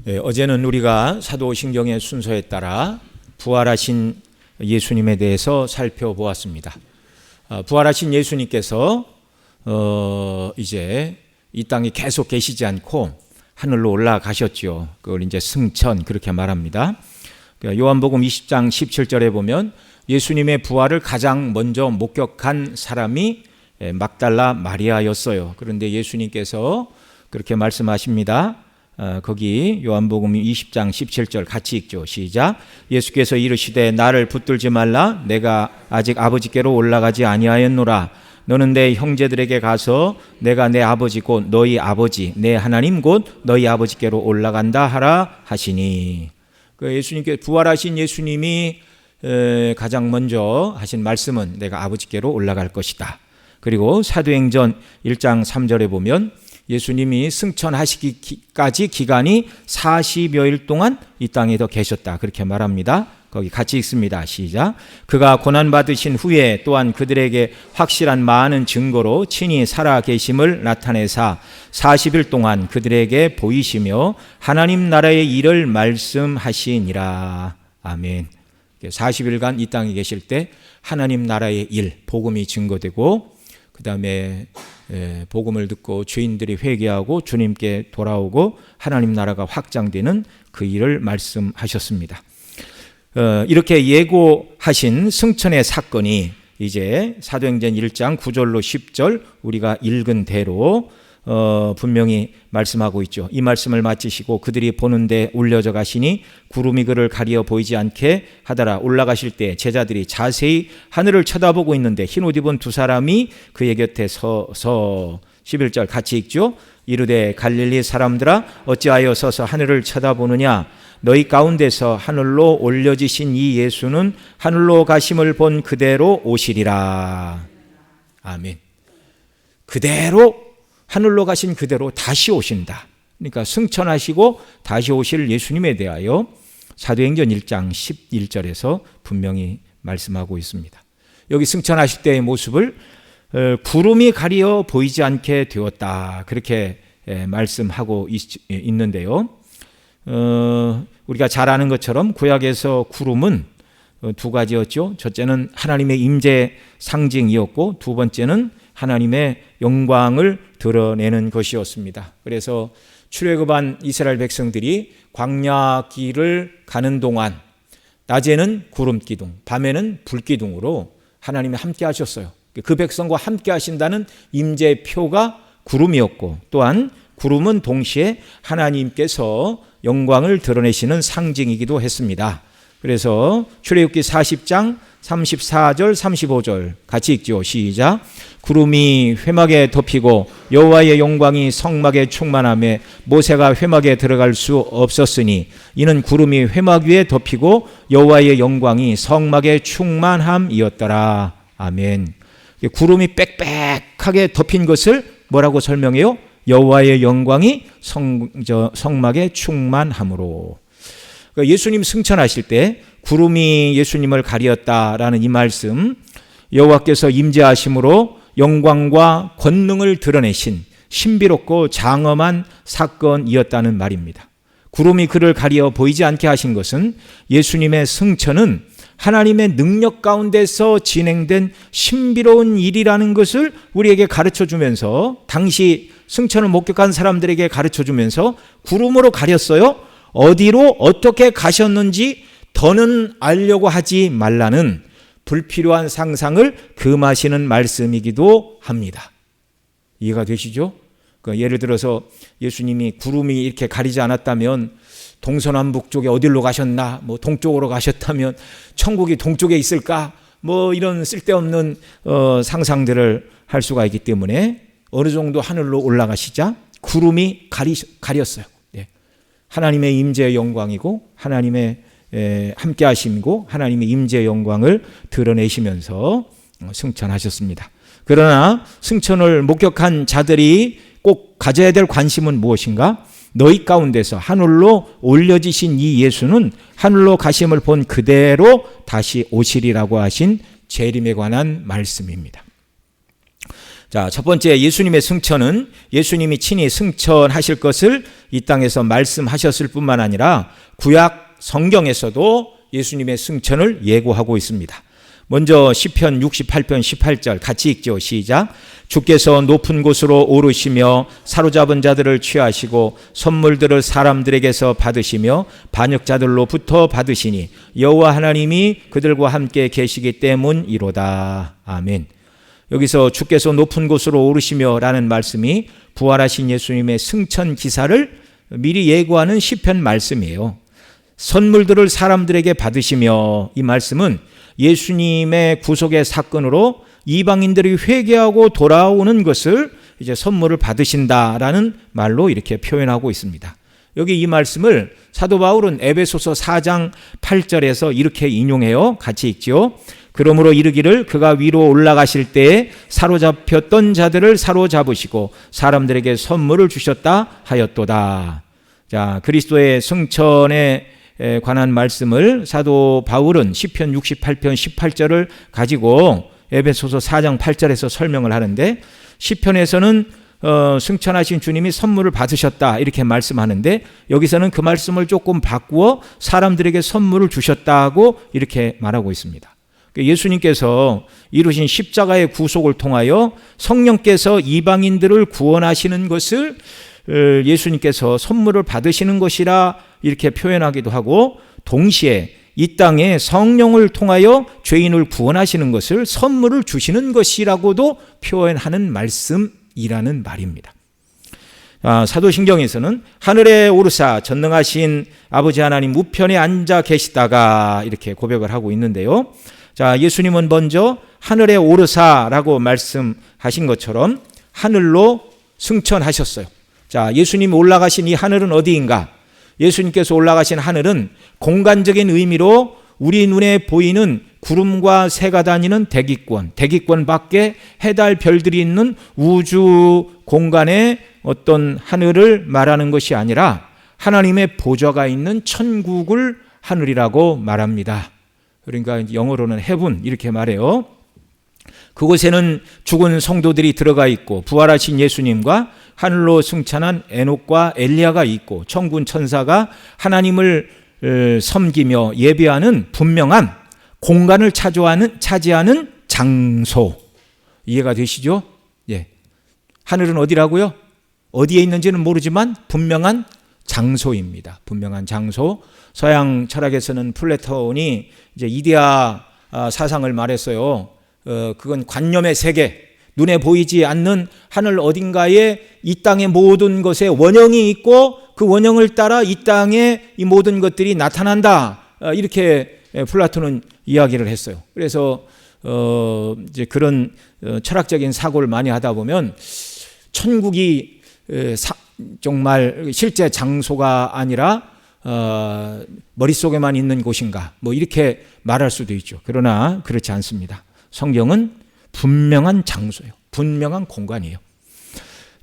어제는 우리가 사도신경의 순서에 따라 부활하신 예수님에 대해서 살펴보았습니다. 부활하신 예수님께서 이제 이 땅에 계속 계시지 않고 하늘로 올라가셨죠. 그걸 이제 승천 그렇게 말합니다. 요한복음 20장 17절에 보면 예수님의 부활을 가장 먼저 목격한 사람이 막달라 마리아였어요. 그런데 예수님께서 그렇게 말씀하십니다. 거기 요한복음 20장 17절 같이 읽죠. 시작. 예수께서 이르시되 나를 붙들지 말라. 내가 아직 아버지께로 올라가지 아니하였노라. 너는 내 형제들에게 가서 내가 내 아버지 곧 너희 아버지 내 하나님 곧 너희 아버지께로 올라간다 하라 하시니. 예수님께 부활하신 예수님이 가장 먼저 하신 말씀은 내가 아버지께로 올라갈 것이다. 그리고 사도행전 1장 3절에 보면 예수님이 승천하시기까지 기간이 40여일 동안 이 땅에 더 계셨다. 그렇게 말합니다. 거기 같이 읽습니다. 시작. 그가 고난받으신 후에 또한 그들에게 확실한 많은 증거로 친히 살아 계심을 나타내사 40일 동안 그들에게 보이시며 하나님 나라의 일을 말씀하시니라. 아멘. 40일간 이 땅에 계실 때 하나님 나라의 일, 복음이 증거되고 그 다음에 복음을 듣고 죄인들이 회개하고 주님께 돌아오고 하나님 나라가 확장되는 그 일을 말씀하셨습니다. 이렇게 예고하신 승천의 사건이 이제 사도행전 1장 9절로 10절 우리가 읽은 대로 분명히 말씀하고 있죠. 이 말씀을 마치시고 그들이 보는데 올려져 가시니 구름이 그를 가리어 보이지 않게 하더라. 올라가실 때 제자들이 자세히 하늘을 쳐다보고 있는데 흰옷 입은 두 사람이 그의 곁에 서서 11절 같이 읽죠. 이르되 갈릴리 사람들아 어찌하여 서서 하늘을 쳐다보느냐. 너희 가운데서 하늘로 올려지신 이 예수는 하늘로 가심을 본 그대로 오시리라. 아멘. 그대로 하늘로 가신 그대로 다시 오신다. 그러니까 승천하시고 다시 오실 예수님에 대하여 사도행전 1장 11절에서 분명히 말씀하고 있습니다. 여기 승천하실 때의 모습을 구름이 가리어 보이지 않게 되었다. 그렇게 말씀하고 있는데요. 우리가 잘 아는 것처럼 구약에서 구름은 두 가지였죠. 첫째는 하나님의 임재 상징이었고 두 번째는 하나님의 영광을 드러내는 것이었습니다. 그래서 출애굽한 이스라엘 백성들이 광야 길을 가는 동안 낮에는 구름 기둥, 밤에는 불 기둥으로 하나님이 함께 하셨어요. 그 백성과 함께 하신다는 임재표가 구름이었고 또한 구름은 동시에 하나님께서 영광을 드러내시는 상징이기도 했습니다. 그래서 출애굽기 40장 34절 35절 같이 읽죠. 시작. 구름이 회막에 덮이고 여호와의 영광이 성막에 충만하며 모세가 회막에 들어갈 수 없었으니 이는 구름이 회막 위에 덮이고 여호와의 영광이 성막에 충만함이었더라. 아멘. 구름이 빽빽하게 덮인 것을 뭐라고 설명해요? 여호와의 영광이 성막에 충만함으로. 예수님 승천하실 때 구름이 예수님을 가리었다라는 이 말씀, 여호와께서 임재하심으로 영광과 권능을 드러내신 신비롭고 장엄한 사건이었다는 말입니다. 구름이 그를 가리어 보이지 않게 하신 것은 예수님의 승천은 하나님의 능력 가운데서 진행된 신비로운 일이라는 것을 우리에게 가르쳐주면서 당시 승천을 목격한 사람들에게 가르쳐주면서 구름으로 가렸어요. 어디로 어떻게 가셨는지 더는 알려고 하지 말라는 불필요한 상상을 금하시는 말씀이기도 합니다. 이해가 되시죠? 예를 들어서 예수님이 구름이 이렇게 가리지 않았다면 동서남북 쪽에 어디로 가셨나, 동쪽으로 가셨다면 천국이 동쪽에 있을까, 이런 쓸데없는 상상들을 할 수가 있기 때문에 어느 정도 하늘로 올라가시자 구름이 가렸어요. 하나님의 임재의 영광이고 하나님의 함께 하심이고 하나님의 임재의 영광을 드러내시면서 승천하셨습니다. 그러나 승천을 목격한 자들이 꼭 가져야 될 관심은 무엇인가? 너희 가운데서 하늘로 올려지신 이 예수는 하늘로 가심을 본 그대로 다시 오시리라고 하신 재림에 관한 말씀입니다. 자, 첫 번째 예수님의 승천은 예수님이 친히 승천하실 것을 이 땅에서 말씀하셨을 뿐만 아니라 구약 성경에서도 예수님의 승천을 예고하고 있습니다. 먼저 시편 68편 18절 같이 읽죠. 시작. 주께서 높은 곳으로 오르시며 사로잡은 자들을 취하시고 선물들을 사람들에게서 받으시며 반역자들로부터 받으시니 여호와 하나님이 그들과 함께 계시기 때문이로다. 아멘. 여기서 주께서 높은 곳으로 오르시며 라는 말씀이 부활하신 예수님의 승천 기사를 미리 예고하는 시편 말씀이에요. 선물들을 사람들에게 받으시며, 이 말씀은 예수님의 구속의 사건으로 이방인들이 회개하고 돌아오는 것을 이제 선물을 받으신다라는 말로 이렇게 표현하고 있습니다. 여기 이 말씀을 사도 바울은 에베소서 4장 8절에서 이렇게 인용해요. 같이 읽죠. 그러므로 이르기를 그가 위로 올라가실 때에 사로잡혔던 자들을 사로잡으시고 사람들에게 선물을 주셨다 하였도다. 자, 그리스도의 승천에 관한 말씀을 사도 바울은 시편 68편 18절을 가지고 에베소서 4장 8절에서 설명을 하는데, 시편에서는 승천하신 주님이 선물을 받으셨다 이렇게 말씀하는데, 여기서는 그 말씀을 조금 바꾸어 사람들에게 선물을 주셨다고 이렇게 말하고 있습니다. 예수님께서 이루신 십자가의 구속을 통하여 성령께서 이방인들을 구원하시는 것을 예수님께서 선물을 받으시는 것이라 이렇게 표현하기도 하고, 동시에 이 땅에 성령을 통하여 죄인을 구원하시는 것을 선물을 주시는 것이라고도 표현하는 말씀이라는 말입니다. 사도신경에서는 하늘에 오르사 전능하신 아버지 하나님 우편에 앉아 계시다가 이렇게 고백을 하고 있는데요. 자, 예수님은 먼저 하늘에 오르사라고 말씀하신 것처럼 하늘로 승천하셨어요. 자, 예수님이 올라가신 이 하늘은 어디인가? 예수님께서 올라가신 하늘은 공간적인 의미로 우리 눈에 보이는 구름과 새가 다니는 대기권 밖에 해달 별들이 있는 우주 공간의 어떤 하늘을 말하는 것이 아니라 하나님의 보좌가 있는 천국을 하늘이라고 말합니다. 그러니까 영어로는 heaven 이렇게 말해요. 그곳에는 죽은 성도들이 들어가 있고 부활하신 예수님과 하늘로 승천한 에녹과 엘리야가 있고 천군 천사가 하나님을 섬기며 예배하는 분명한 공간을 차지하는 장소. 이해가 되시죠? 예. 하늘은 어디라고요? 어디에 있는지는 모르지만 분명한 장소입니다. 분명한 장소. 서양 철학에서는 플라톤이 이제 이데아 사상을 말했어요. 그건 관념의 세계, 눈에 보이지 않는 하늘 어딘가에 이 땅의 모든 것에 원형이 있고 그 원형을 따라 이 땅에 이 모든 것들이 나타난다. 이렇게 플라톤은 이야기를 했어요. 그래서 이제 그런 철학적인 사고를 많이 하다 보면 천국이 정말 실제 장소가 아니라 머릿속에만 있는 곳인가 뭐 이렇게 말할 수도 있죠. 그러나 그렇지 않습니다. 성경은 분명한 장소예요. 분명한 공간이에요.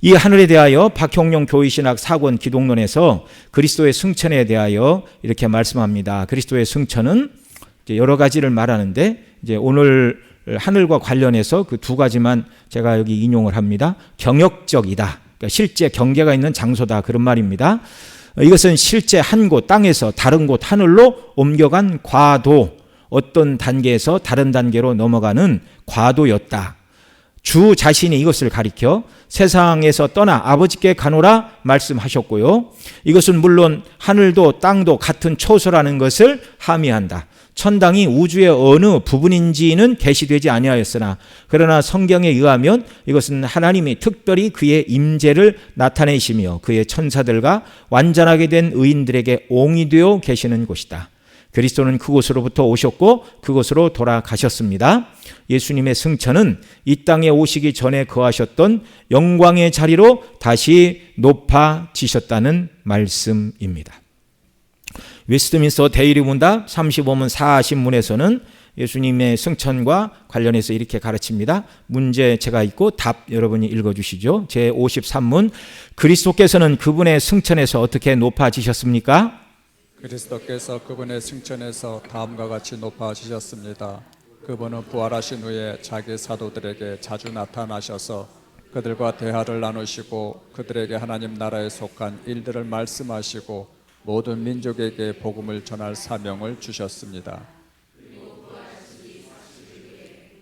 이 하늘에 대하여 박형룡 교의신학 사권 기독론에서 그리스도의 승천에 대하여 이렇게 말씀합니다. 그리스도의 승천은 이제 여러 가지를 말하는데 이제 오늘 하늘과 관련해서 그 두 가지만 제가 여기 인용을 합니다. 경역적이다. 그러니까 실제 경계가 있는 장소다. 그런 말입니다. 이것은 실제 한 곳 땅에서 다른 곳 하늘로 옮겨간 과도, 어떤 단계에서 다른 단계로 넘어가는 과도였다. 주 자신이 이것을 가리켜 세상에서 떠나 아버지께 가노라 말씀하셨고요. 이것은 물론 하늘도 땅도 같은 초소라는 것을 함의한다. 천당이 우주의 어느 부분인지는 계시되지 아니하였으나 그러나 성경에 의하면 이것은 하나님이 특별히 그의 임재를 나타내시며 그의 천사들과 완전하게 된 의인들에게 옹이 되어 계시는 곳이다. 그리스도는 그곳으로부터 오셨고 그곳으로 돌아가셨습니다. 예수님의 승천은 이 땅에 오시기 전에 거하셨던 영광의 자리로 다시 높아지셨다는 말씀입니다. 웨스트민스터 데일리 문답 35문 40문에서는 예수님의 승천과 관련해서 이렇게 가르칩니다. 문제 제가 읽고 답 여러분이 읽어주시죠. 제53문 그리스도께서는 그분의 승천에서 어떻게 높아지셨습니까? 그리스도께서 그분의 승천에서 다음과 같이 높아지셨습니다. 그분은 부활하신 후에 자기 사도들에게 자주 나타나셔서 그들과 대화를 나누시고 그들에게 하나님 나라에 속한 일들을 말씀하시고 모든 민족에게 복음을 전할 사명을 주셨습니다.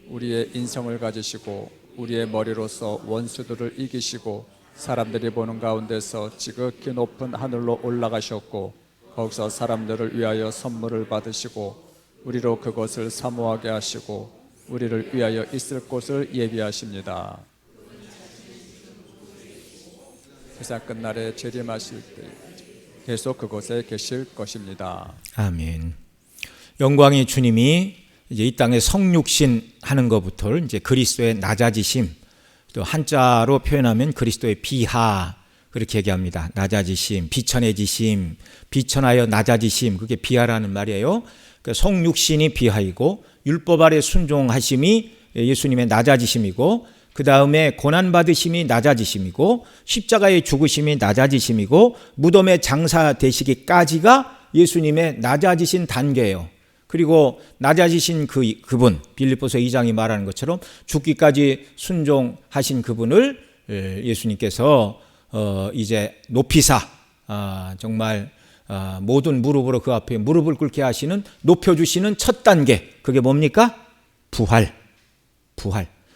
우리의 인성을 가지시고 우리의 머리로서 원수들을 이기시고 사람들이 보는 가운데서 지극히 높은 하늘로 올라가셨고 거기서 사람들을 위하여 선물을 받으시고 우리로 그것을 사모하게 하시고 우리를 위하여 있을 곳을 예비하십니다. 세상 끝날에 재림하실 때 계속 그곳에 계실 것입니다. 아멘. 영광의 주님이 이제 이 땅에 성육신 하는 것부터 이제 그리스도의 낮아지심, 또 한자로 표현하면 그리스도의 비하, 그렇게 얘기합니다. 낮아지심, 비천해지심, 비천하여 낮아지심, 그게 비하라는 말이에요. 그러니까 성육신이 비하이고 율법 아래 순종하심이 예수님의 낮아지심이고, 그 다음에 고난받으심이 낮아지심이고, 십자가의 죽으심이 낮아지심이고, 무덤에 장사되시기까지가 예수님의 낮아지신 단계예요. 그리고 낮아지신 그분, 빌립보서 2장이 말하는 것처럼 죽기까지 순종하신 그분을 예수님께서 이제 높이사 정말 모든 무릎으로 그 앞에 무릎을 꿇게 하시는, 높여주시는 첫 단계, 그게 뭡니까? 부활.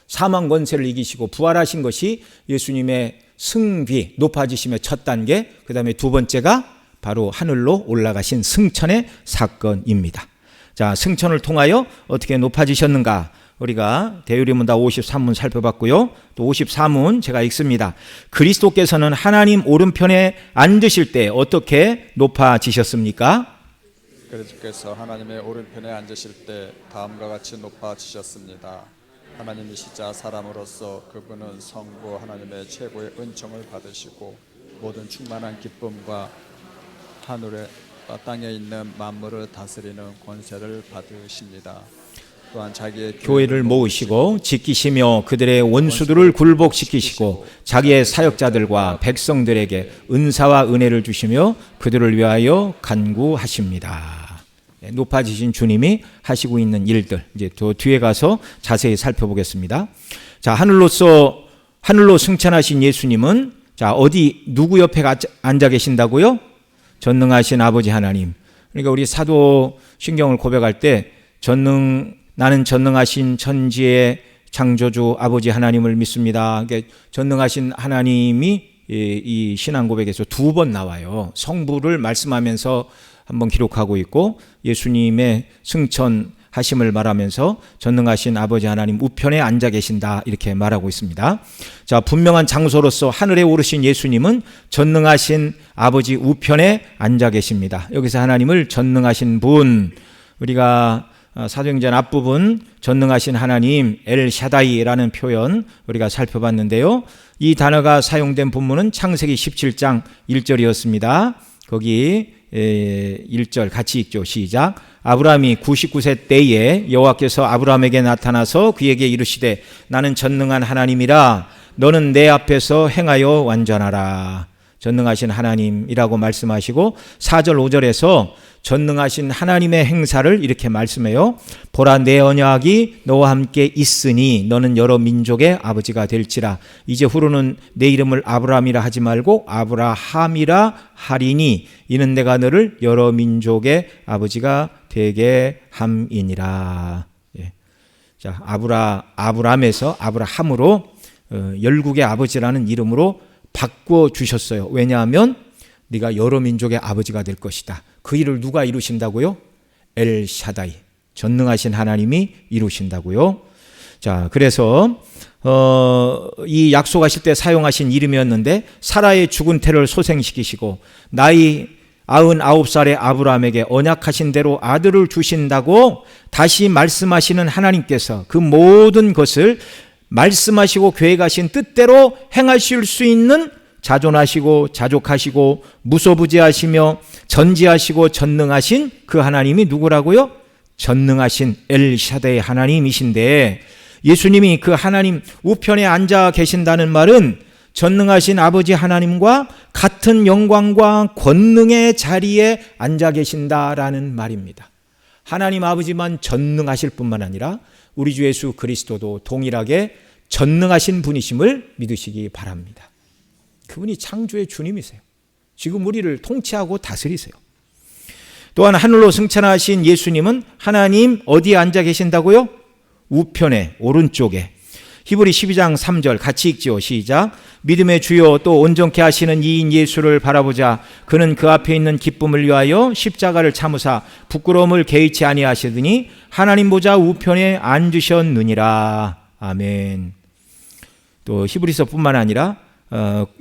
사망 권세를 이기시고 부활하신 것이 예수님의 승비, 높아지심의 첫 단계. 그 다음에 두 번째가 바로 하늘로 올라가신 승천의 사건입니다. 자, 승천을 통하여 어떻게 높아지셨는가? 우리가 대유리문답 53문 살펴봤고요. 또 54문 제가 읽습니다. 그리스도께서는 하나님 오른편에 앉으실 때 어떻게 높아지셨습니까? 그리스도께서 하나님의 오른편에 앉으실 때 다음과 같이 높아지셨습니다. 하나님이시자 사람으로서 그분은 성부 하나님의 최고의 은총을 받으시고 모든 충만한 기쁨과 하늘에 땅에 있는 만물을 다스리는 권세를 받으십니다. 또한 자기의 교회를 모으시고 지키시며 그들의 원수들을 굴복시키시고 자기의 사역자들과 백성들에게 은사와 은혜를 주시며 그들을 위하여 간구하십니다. 높아지신 주님이 하시고 있는 일들, 이제 또 뒤에 가서 자세히 살펴보겠습니다. 자, 하늘로 승천하신 예수님은 자, 어디 누구 옆에 앉아 계신다고요? 전능하신 아버지 하나님. 그러니까 우리 사도신경을 고백할 때 나는 전능하신 천지의 창조주 아버지 하나님을 믿습니다. 그러니까 전능하신 하나님이 이 신앙 고백에서 두 번 나와요. 성부를 말씀하면서 한번 기록하고 있고, 예수님의 승천하심을 말하면서 전능하신 아버지 하나님 우편에 앉아 계신다, 이렇게 말하고 있습니다. 자, 분명한 장소로서 하늘에 오르신 예수님은 전능하신 아버지 우편에 앉아 계십니다. 여기서 하나님을 전능하신 분, 우리가 사도행전 앞부분 전능하신 하나님 엘샤다이라는 표현 우리가 살펴봤는데요. 이 단어가 사용된 본문은 창세기 17장 1절이었습니다. 거기 1절 같이 읽죠. 시작. 아브라함이 99세 때에 여호와께서 아브라함에게 나타나서 그에게 이르시되 나는 전능한 하나님이라 너는 내 앞에서 행하여 완전하라. 전능하신 하나님이라고 말씀하시고 4절 5절에서 전능하신 하나님의 행사를 이렇게 말씀해요. 보라, 내 언약이 너와 함께 있으니 너는 여러 민족의 아버지가 될지라. 이제 후로는 내 이름을 아브라함이라 하지 말고 아브라함이라 하리니 이는 내가 너를 여러 민족의 아버지가 되게 함이니라. 예. 자, 아브라함에서 아브라함으로 열국의 아버지라는 이름으로 바꿔 주셨어요. 왜냐하면 네가 여러 민족의 아버지가 될 것이다. 그 일을 누가 이루신다고요? 엘샤다이, 전능하신 하나님이 이루신다고요. 자, 그래서 이 약속하실 때 사용하신 이름이었는데 사라의 죽은 태를 소생시키시고 나이 99살의 아브라함에게 언약하신 대로 아들을 주신다고 다시 말씀하시는 하나님께서 그 모든 것을 말씀하시고 계획하신 뜻대로 행하실 수 있는 자존하시고 자족하시고 무소부지하시며 전지하시고 전능하신 그 하나님이 누구라고요? 전능하신 엘샤다의 하나님이신데, 예수님이 그 하나님 우편에 앉아 계신다는 말은 전능하신 아버지 하나님과 같은 영광과 권능의 자리에 앉아 계신다라는 말입니다. 하나님 아버지만 전능하실 뿐만 아니라 우리 주 예수 그리스도도 동일하게 전능하신 분이심을 믿으시기 바랍니다. 그분이 창조의 주님이세요. 지금 우리를 통치하고 다스리세요. 또한 하늘로 승천하신 예수님은 하나님 어디에 앉아 계신다고요? 우편에, 오른쪽에. 히브리 12장 3절 같이 읽지요. 시작. 믿음의 주요 또 온전케 하시는 이인 예수를 바라보자. 그는 그 앞에 있는 기쁨을 위하여 십자가를 참으사 부끄러움을 개의치 아니하시더니 하나님 보좌 우편에 앉으셨느니라. 아멘. 또 히브리서뿐만 아니라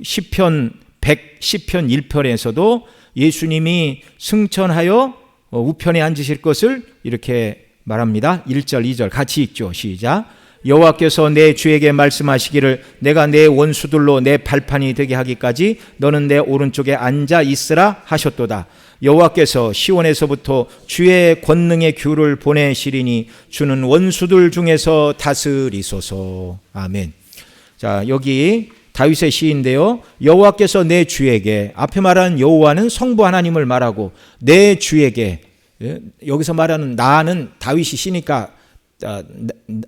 시편 110편 1편에서도 예수님이 승천하여 우편에 앉으실 것을 이렇게 말합니다. 1절 2절 같이 읽죠. 시작. 여호와께서 내 주에게 말씀하시기를 내가 내 원수들로 내 발판이 되게 하기까지 너는 내 오른쪽에 앉아 있으라 하셨도다. 여호와께서 시온에서부터 주의 권능의 규를 보내시리니 주는 원수들 중에서 다스리소서. 아멘. 자, 여기 다윗의 시인데요. 여호와께서 내 주에게, 앞에 말하는 여호와는 성부 하나님을 말하고 내 주에게, 여기서 말하는 나는 다윗이 시니까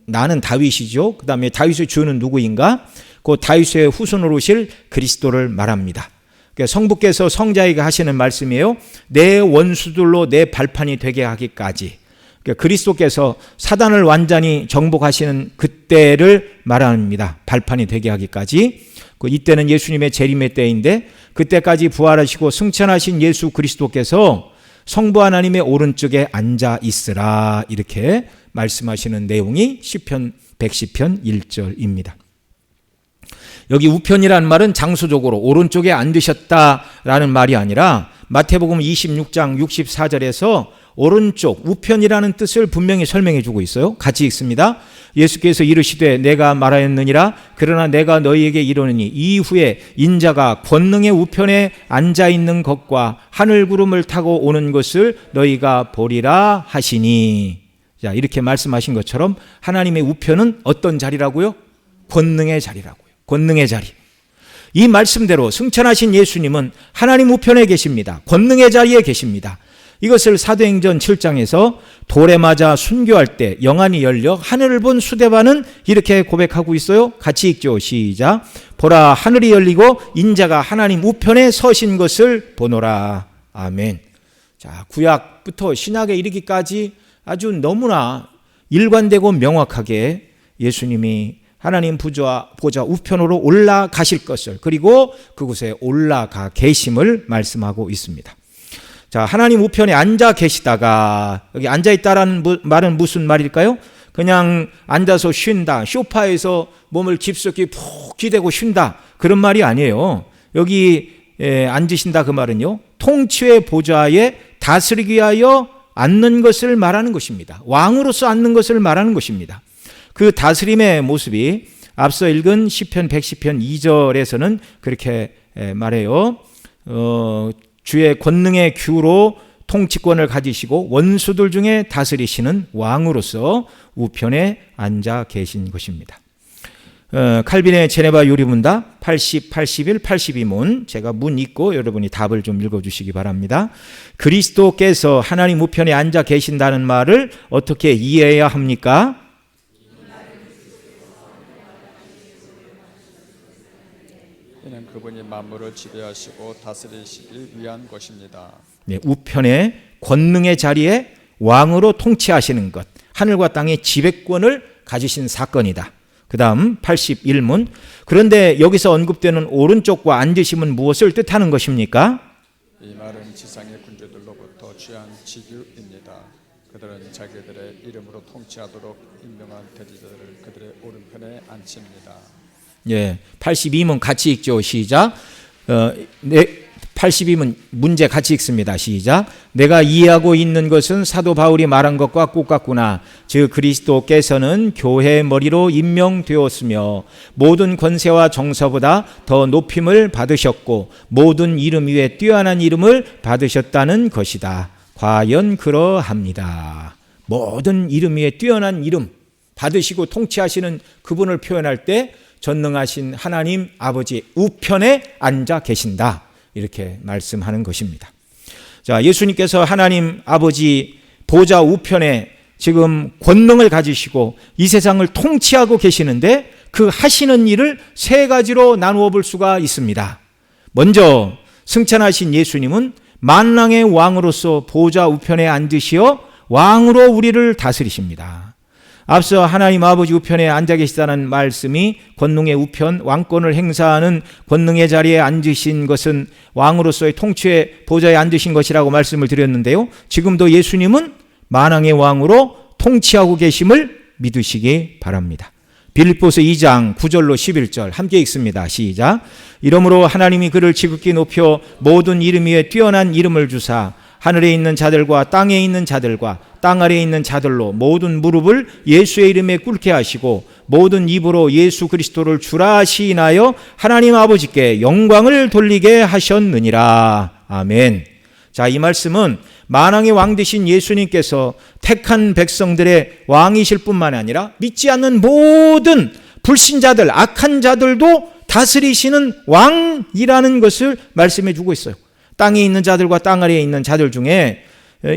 나는 다윗이죠. 그 다음에 다윗의 주는 누구인가? 그 다윗의 후손으로 오실 그리스도를 말합니다. 그러니까 성부께서 성자에게 하시는 말씀이에요. 내 원수들로 내 발판이 되게 하기까지. 그러니까 그리스도께서 사단을 완전히 정복하시는 그때를 말합니다. 발판이 되게 하기까지. 이때는 예수님의 재림의 때인데 그때까지 부활하시고 승천하신 예수 그리스도께서 성부 하나님의 오른쪽에 앉아 있으라 이렇게 말씀하시는 내용이 시편 110편 1절입니다. 여기 우편이라는 말은 장소적으로 오른쪽에 앉으셨다라는 말이 아니라 마태복음 26장 64절에서 오른쪽 우편이라는 뜻을 분명히 설명해 주고 있어요. 같이 읽습니다. 예수께서 이르시되 내가 말하였느니라. 그러나 내가 너희에게 이르노니 이후에 인자가 권능의 우편에 앉아 있는 것과 하늘 구름을 타고 오는 것을 너희가 보리라 하시니. 자, 이렇게 말씀하신 것처럼 하나님의 우편은 어떤 자리라고요? 권능의 자리라고요. 권능의 자리. 이 말씀대로 승천하신 예수님은 하나님 우편에 계십니다. 권능의 자리에 계십니다. 이것을 사도행전 7장에서 돌에 맞아 순교할 때 영안이 열려 하늘을 본 수데바는 이렇게 고백하고 있어요. 같이 읽죠. 시작. 보라, 하늘이 열리고 인자가 하나님 우편에 서신 것을 보노라. 아멘. 자, 구약부터 신약에 이르기까지 아주 너무나 일관되고 명확하게 예수님이 하나님 보좌 우편으로 올라가실 것을, 그리고 그곳에 올라가 계심을 말씀하고 있습니다. 자, 하나님 우편에 앉아 계시다가, 여기 앉아 있다라는 말은 무슨 말일까요? 그냥 앉아서 쉰다, 소파에서 몸을 깊숙이 푹 기대고 쉰다, 그런 말이 아니에요. 여기 앉으신다 그 말은요, 통치의 보좌에 다스리기 위하여 앉는 것을 말하는 것입니다. 왕으로서 앉는 것을 말하는 것입니다. 그 다스림의 모습이 앞서 읽은 시편 110편 2절에서는 그렇게 말해요. 주의 권능의 규로 통치권을 가지시고 원수들 중에 다스리시는 왕으로서 우편에 앉아 계신 것입니다. 칼빈의 제네바 요리문답 80, 81, 82문, 제가 문 읽고 여러분이 답을 좀 읽어주시기 바랍니다. 그리스도께서 하나님 우편에 앉아 계신다는 말을 어떻게 이해해야 합니까? 이는 그분이 만물을 지배하시고 다스리시기 위한 것입니다. 네, 우편의 권능의 자리에 왕으로 통치하시는 것, 하늘과 땅의 지배권을 가지신 사건이다. 그 다음 81문, 그런데 여기서 언급되는 오른쪽과 앉으심은 무엇을 뜻하는 것입니까? 이 말은 지상의 군주들로부터 취한 직유입니다. 그들은 자기들의 이름으로 통치하도록 임명한 대지자들을 그들의 오른편에 앉힙니다. 예, 82문 같이 읽죠. 시작. 82문 문제 같이 읽습니다. 시작. 내가 이해하고 있는 것은 사도 바울이 말한 것과 똑같구나. 즉 그리스도께서는 교회의 머리로 임명되었으며 모든 권세와 정사보다 더 높임을 받으셨고 모든 이름 위에 뛰어난 이름을 받으셨다는 것이다. 과연 그러합니다. 모든 이름 위에 뛰어난 이름 받으시고 통치하시는 그분을 표현할 때 전능하신 하나님 아버지 우편에 앉아 계신다, 이렇게 말씀하는 것입니다. 자, 예수님께서 하나님 아버지 보좌 우편에 지금 권능을 가지시고 이 세상을 통치하고 계시는데 그 하시는 일을 세 가지로 나누어 볼 수가 있습니다. 먼저 승천하신 예수님은 만왕의 왕으로서 보좌 우편에 앉으시어 왕으로 우리를 다스리십니다. 앞서 하나님 아버지 우편에 앉아 계시다는 말씀이 권능의 우편, 왕권을 행사하는 권능의 자리에 앉으신 것은 왕으로서의 통치의 보좌에 앉으신 것이라고 말씀을 드렸는데요. 지금도 예수님은 만왕의 왕으로 통치하고 계심을 믿으시기 바랍니다. 빌립보서 2장 9절로 11절 함께 읽습니다. 시작. 이러므로 하나님이 그를 지극히 높여 모든 이름 위에 뛰어난 이름을 주사 하늘에 있는 자들과 땅에 있는 자들과 땅 아래에 있는 자들로 모든 무릎을 예수의 이름에 꿇게 하시고 모든 입으로 예수 그리스도를 주라 시인하여 하나님 아버지께 영광을 돌리게 하셨느니라. 아멘. 자, 이 말씀은 만왕의 왕 되신 예수님께서 택한 백성들의 왕이실 뿐만 아니라 믿지 않는 모든 불신자들, 악한 자들도 다스리시는 왕이라는 것을 말씀해 주고 있어요. 땅에 있는 자들과 땅 아래에 있는 자들 중에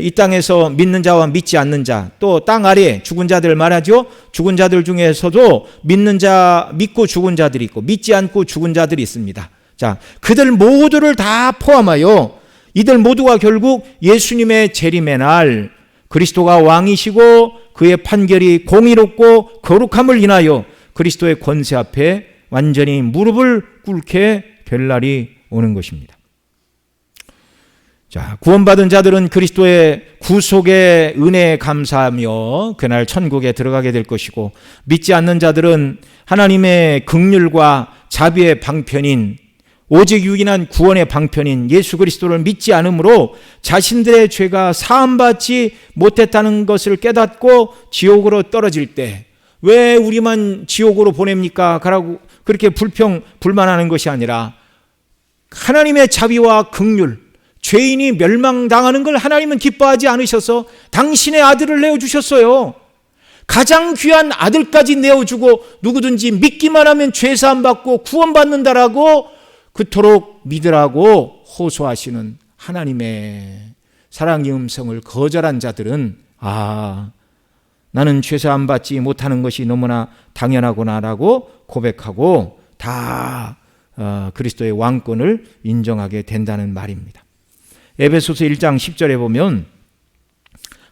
이 땅에서 믿는 자와 믿지 않는 자, 또 땅 아래에 죽은 자들 말하죠. 죽은 자들 중에서도 믿는 자, 믿고 죽은 자들이 있고 믿지 않고 죽은 자들이 있습니다. 자, 그들 모두를 다 포함하여 이들 모두가 결국 예수님의 재림의 날 그리스도가 왕이시고 그의 판결이 공의롭고 거룩함을 인하여 그리스도의 권세 앞에 완전히 무릎을 꿇게 될 날이 오는 것입니다. 자, 구원받은 자들은 그리스도의 구속의 은혜에 감사하며 그날 천국에 들어가게 될 것이고 믿지 않는 자들은 하나님의 긍휼과 자비의 방편인 오직 유일한 구원의 방편인 예수 그리스도를 믿지 않으므로 자신들의 죄가 사함받지 못했다는 것을 깨닫고 지옥으로 떨어질 때 왜 우리만 지옥으로 보냅니까? 그렇게 불만하는 것이 아니라 하나님의 자비와 긍휼, 죄인이 멸망당하는 걸 하나님은 기뻐하지 않으셔서 당신의 아들을 내어주셨어요. 가장 귀한 아들까지 내어주고 누구든지 믿기만 하면 죄사함 받고 구원받는다라고 그토록 믿으라고 호소하시는 하나님의 사랑의 음성을 거절한 자들은 나는 죄사함 받지 못하는 것이 너무나 당연하구나라고 고백하고 다 그리스도의 왕권을 인정하게 된다는 말입니다. 에베소서 1장 10절에 보면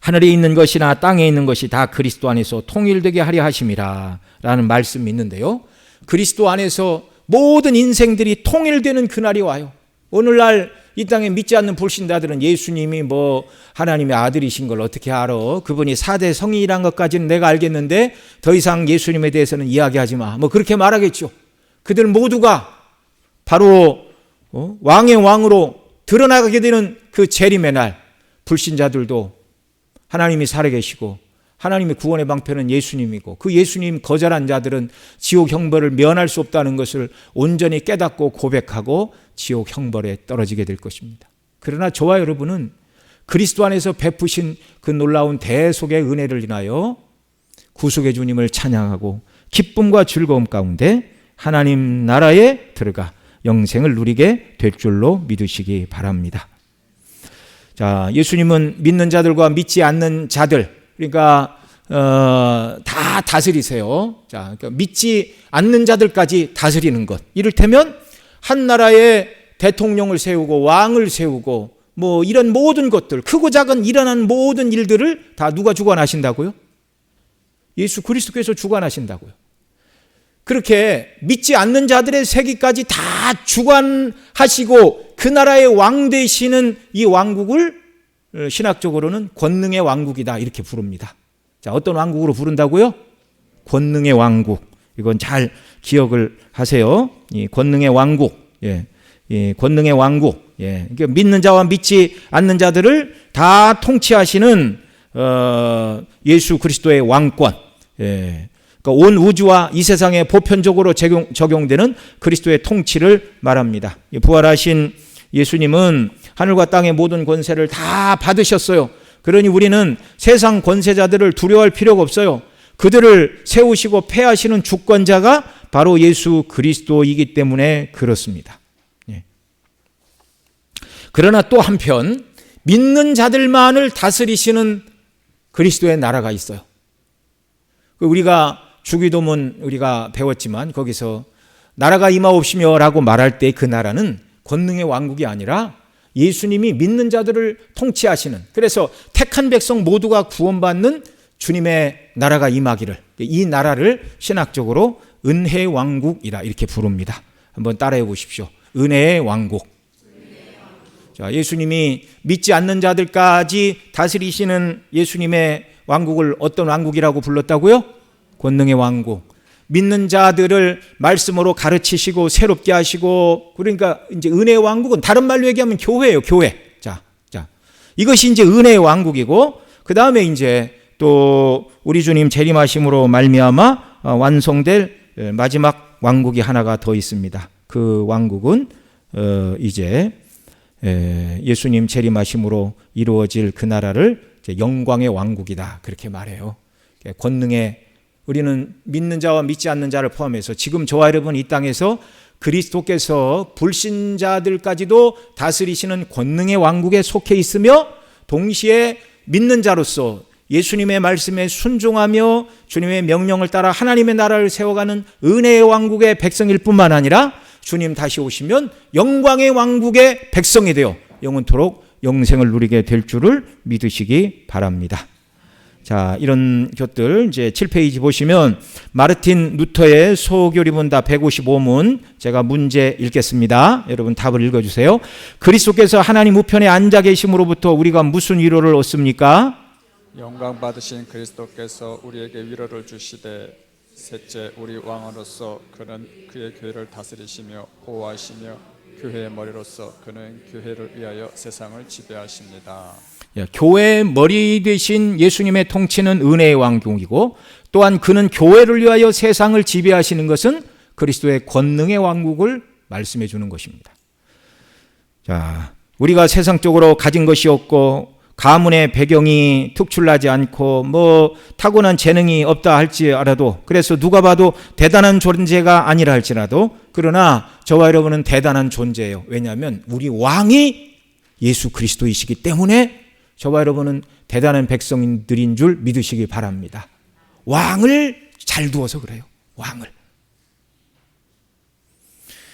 하늘에 있는 것이나 땅에 있는 것이 다 그리스도 안에서 통일되게 하려 하심이라 라는 말씀이 있는데요. 그리스도 안에서 모든 인생들이 통일되는 그날이 와요. 오늘날 이 땅에 믿지 않는 불신자들은 예수님이 하나님의 아들이신 걸 어떻게 알아? 그분이 4대 성인이란 것까지는 내가 알겠는데 더 이상 예수님에 대해서는 이야기하지 마. 그렇게 말하겠죠. 그들 모두가 바로 왕의 왕으로 드러나게 되는 그 재림의 날 불신자들도 하나님이 살아계시고 하나님의 구원의 방편은 예수님이고 그 예수님 거절한 자들은 지옥 형벌을 면할 수 없다는 것을 온전히 깨닫고 고백하고 지옥 형벌에 떨어지게 될 것입니다. 그러나 저와 여러분은 그리스도 안에서 베푸신 그 놀라운 대속의 은혜를 인하여 구속의 주님을 찬양하고 기쁨과 즐거움 가운데 하나님 나라에 들어가 영생을 누리게 될 줄로 믿으시기 바랍니다. 자, 예수님은 믿는 자들과 믿지 않는 자들, 그러니까 다 다스리세요. 자, 그러니까 믿지 않는 자들까지 다스리는 것. 이를테면 한 나라의 대통령을 세우고 왕을 세우고 이런 모든 것들, 크고 작은 일어난 모든 일들을 다 누가 주관하신다고요? 예수 그리스도께서 주관하신다고요. 그렇게 믿지 않는 자들의 세기까지 다 주관하시고 그 나라의 왕 되시는 이 왕국을 신학적으로는 권능의 왕국이다 이렇게 부릅니다. 자, 어떤 왕국으로 부른다고요? 권능의 왕국. 이건 잘 기억을 하세요. 이 권능의 왕국. 권능의 왕국. 그러니까 믿는 자와 믿지 않는 자들을 다 통치하시는 예수 그리스도의 왕권. 그러니까 온 우주와 이 세상에 보편적으로 적용되는 그리스도의 통치를 말합니다. 부활하신 예수님은 하늘과 땅의 모든 권세를 다 받으셨어요. 그러니 우리는 세상 권세자들을 두려워할 필요가 없어요. 그들을 세우시고 패하시는 주권자가 바로 예수 그리스도이기 때문에 그렇습니다. 그러나 또 한편 믿는 자들만을 다스리시는 그리스도의 나라가 있어요. 우리가 주기도문 우리가 배웠지만 거기서 나라가 임하옵시며 라고 말할 때 그 나라는 권능의 왕국이 아니라 예수님이 믿는 자들을 통치하시는, 그래서 택한 백성 모두가 구원받는 주님의 나라가 임하기를, 이 나라를 신학적으로 은혜의 왕국이라 이렇게 부릅니다. 한번 따라해 보십시오. 은혜의 왕국. 자, 예수님이 믿지 않는 자들까지 다스리시는 예수님의 왕국을 어떤 왕국이라고 불렀다고요? 권능의 왕국. 믿는 자들을 말씀으로 가르치시고 새롭게 하시고, 그러니까 이제 은혜의 왕국은 다른 말로 얘기하면 교회예요, 교회. 자, 이것이 이제 은혜의 왕국이고, 그 다음에 이제 또 우리 주님 재림하심으로 말미암아 완성될 마지막 왕국이 하나가 더 있습니다. 그 왕국은 이제 예수님 재림하심으로 이루어질 그 나라를 영광의 왕국이다, 그렇게 말해요. 권능의, 우리는 믿는 자와 믿지 않는 자를 포함해서 지금 저와 여러분 이 땅에서 그리스도께서 불신자들까지도 다스리시는 권능의 왕국에 속해 있으며, 동시에 믿는 자로서 예수님의 말씀에 순종하며 주님의 명령을 따라 하나님의 나라를 세워가는 은혜의 왕국의 백성일 뿐만 아니라 주님 다시 오시면 영광의 왕국의 백성이 되어 영원토록 영생을 누리게 될 줄을 믿으시기 바랍니다. 자, 이런 것들 이제 7페이지 보시면 마르틴 루터의 소교리문답 155문, 제가 문제 읽겠습니다. 여러분 답을 읽어주세요. 그리스도께서 하나님 우편에 앉아 계심으로부터 우리가 무슨 위로를 얻습니까? 영광 받으신 그리스도께서 우리에게 위로를 주시되, 셋째 우리 왕으로서 그는 그의 교회를 다스리시며 보호하시며 교회의 머리로서 그는 교회를 위하여 세상을 지배하십니다. 교회의 머리 되신 예수님의 통치는 은혜의 왕국이고, 또한 그는 교회를 위하여 세상을 지배하시는 것은 그리스도의 권능의 왕국을 말씀해 주는 것입니다. 자, 우리가 세상적으로 가진 것이 없고 가문의 배경이 특출나지 않고 뭐 타고난 재능이 없다 할지라도, 그래서 누가 봐도 대단한 존재가 아니라 할지라도, 그러나 저와 여러분은 대단한 존재예요. 왜냐하면 우리 왕이 예수 그리스도이시기 때문에 저와 여러분은 대단한 백성들인 줄 믿으시기 바랍니다. 왕을 잘 두어서 그래요. 왕을.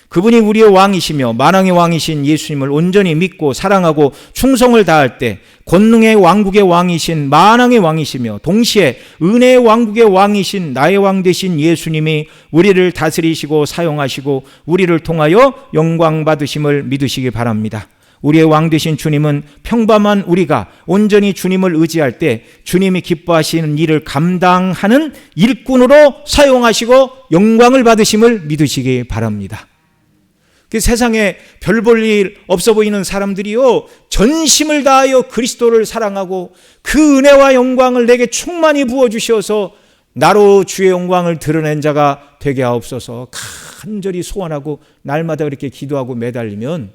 그분이 우리의 왕이시며 만왕의 왕이신 예수님을 온전히 믿고 사랑하고 충성을 다할 때 권능의 왕국의 왕이신 만왕의 왕이시며 동시에 은혜의 왕국의 왕이신 나의 왕 되신 예수님이 우리를 다스리시고 사용하시고 우리를 통하여 영광 받으심을 믿으시기 바랍니다. 우리의 왕 되신 주님은 평범한 우리가 온전히 주님을 의지할 때 주님이 기뻐하시는 일을 감당하는 일꾼으로 사용하시고 영광을 받으심을 믿으시기 바랍니다. 그 세상에 별 볼 일 없어 보이는 사람들이요, 전심을 다하여 그리스도를 사랑하고 그 은혜와 영광을 내게 충만히 부어주셔서 나로 주의 영광을 드러낸 자가 되게 하옵소서 간절히 소원하고 날마다 그렇게 기도하고 매달리면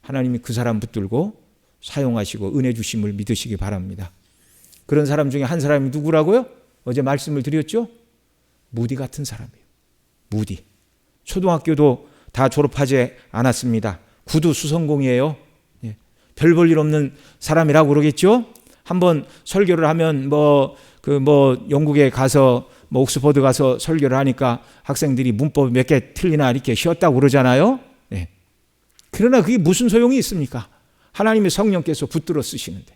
하나님이 그 사람 붙들고 사용하시고 은혜 주심을 믿으시기 바랍니다. 그런 사람 중에 한 사람이 누구라고요? 어제 말씀을 드렸죠? 무디 같은 사람이에요. 무디. 초등학교도 다 졸업하지 않았습니다. 구두 수성공이에요. 별 볼 일 없는 사람이라고 그러겠죠? 한번 설교를 하면 영국에 가서 옥스퍼드 가서 설교를 하니까 학생들이 문법 몇 개 틀리나 이렇게 쉬었다고 그러잖아요. 그러나 그게 무슨 소용이 있습니까? 하나님의 성령께서 붙들어 쓰시는데.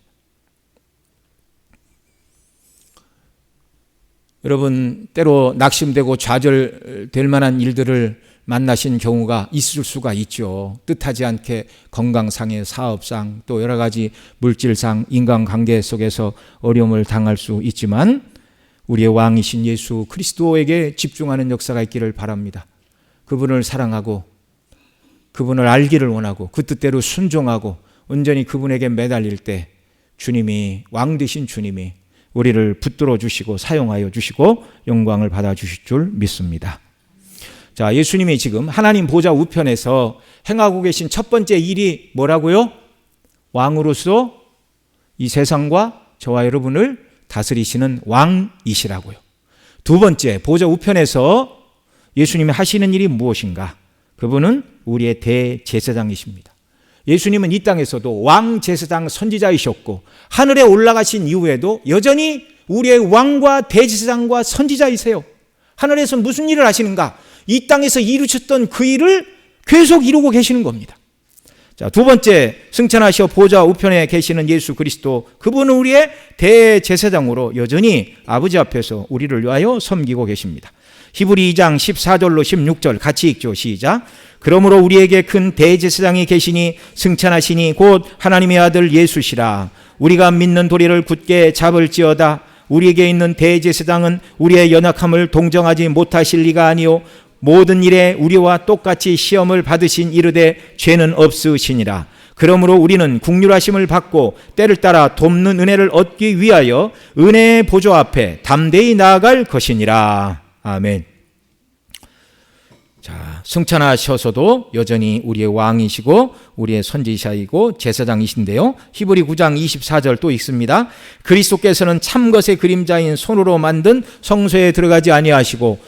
여러분, 때로 낙심되고 좌절될 만한 일들을 만나신 경우가 있을 수가 있죠. 뜻하지 않게 건강상의 사업상 또 여러 가지 물질상 인간관계 속에서 어려움을 당할 수 있지만 우리의 왕이신 예수 그리스도에게 집중하는 역사가 있기를 바랍니다. 그분을 사랑하고 그분을 알기를 원하고 그 뜻대로 순종하고 온전히 그분에게 매달릴 때 주님이, 왕 되신 주님이 우리를 붙들어 주시고 사용하여 주시고 영광을 받아 주실 줄 믿습니다. 자, 예수님이 지금 하나님 보좌 우편에서 행하고 계신 첫 번째 일이 뭐라고요? 왕으로서 이 세상과 저와 여러분을 다스리시는 왕이시라고요. 두 번째, 보좌 우편에서 예수님이 하시는 일이 무엇인가? 그분은 우리의 대제사장이십니다. 예수님은 이 땅에서도 왕제사장 선지자이셨고 하늘에 올라가신 이후에도 여전히 우리의 왕과 대제사장과 선지자이세요. 하늘에서 무슨 일을 하시는가? 이 땅에서 이루셨던 그 일을 계속 이루고 계시는 겁니다. 자, 두 번째, 승천하시어 보좌 우편에 계시는 예수 그리스도, 그분은 우리의 대제사장으로 여전히 아버지 앞에서 우리를 위하여 섬기고 계십니다. 히브리 2장 14절로 16절 같이 읽죠. 시작. 그러므로 우리에게 큰 대제사장이 계시니 승천하시니 곧 하나님의 아들 예수시라. 우리가 믿는 도리를 굳게 잡을지어다. 우리에게 있는 대제사장은 우리의 연약함을 동정하지 못하실 리가 아니요 모든 일에 우리와 똑같이 시험을 받으신 이르되 죄는 없으시니라. 그러므로 우리는 국률하심을 받고 때를 따라 돕는 은혜를 얻기 위하여 은혜의 보좌 앞에 담대히 나아갈 것이니라. 아멘. 자, 승천하셔서도 여전히 우리의 왕이시고 우리의 선지자이고 제사장이신데요. 히브리 9장 24절 또 읽습니다. 그리스도께서는 참것의 그림자인 손으로 만든 성소에 들어가지 아니하시고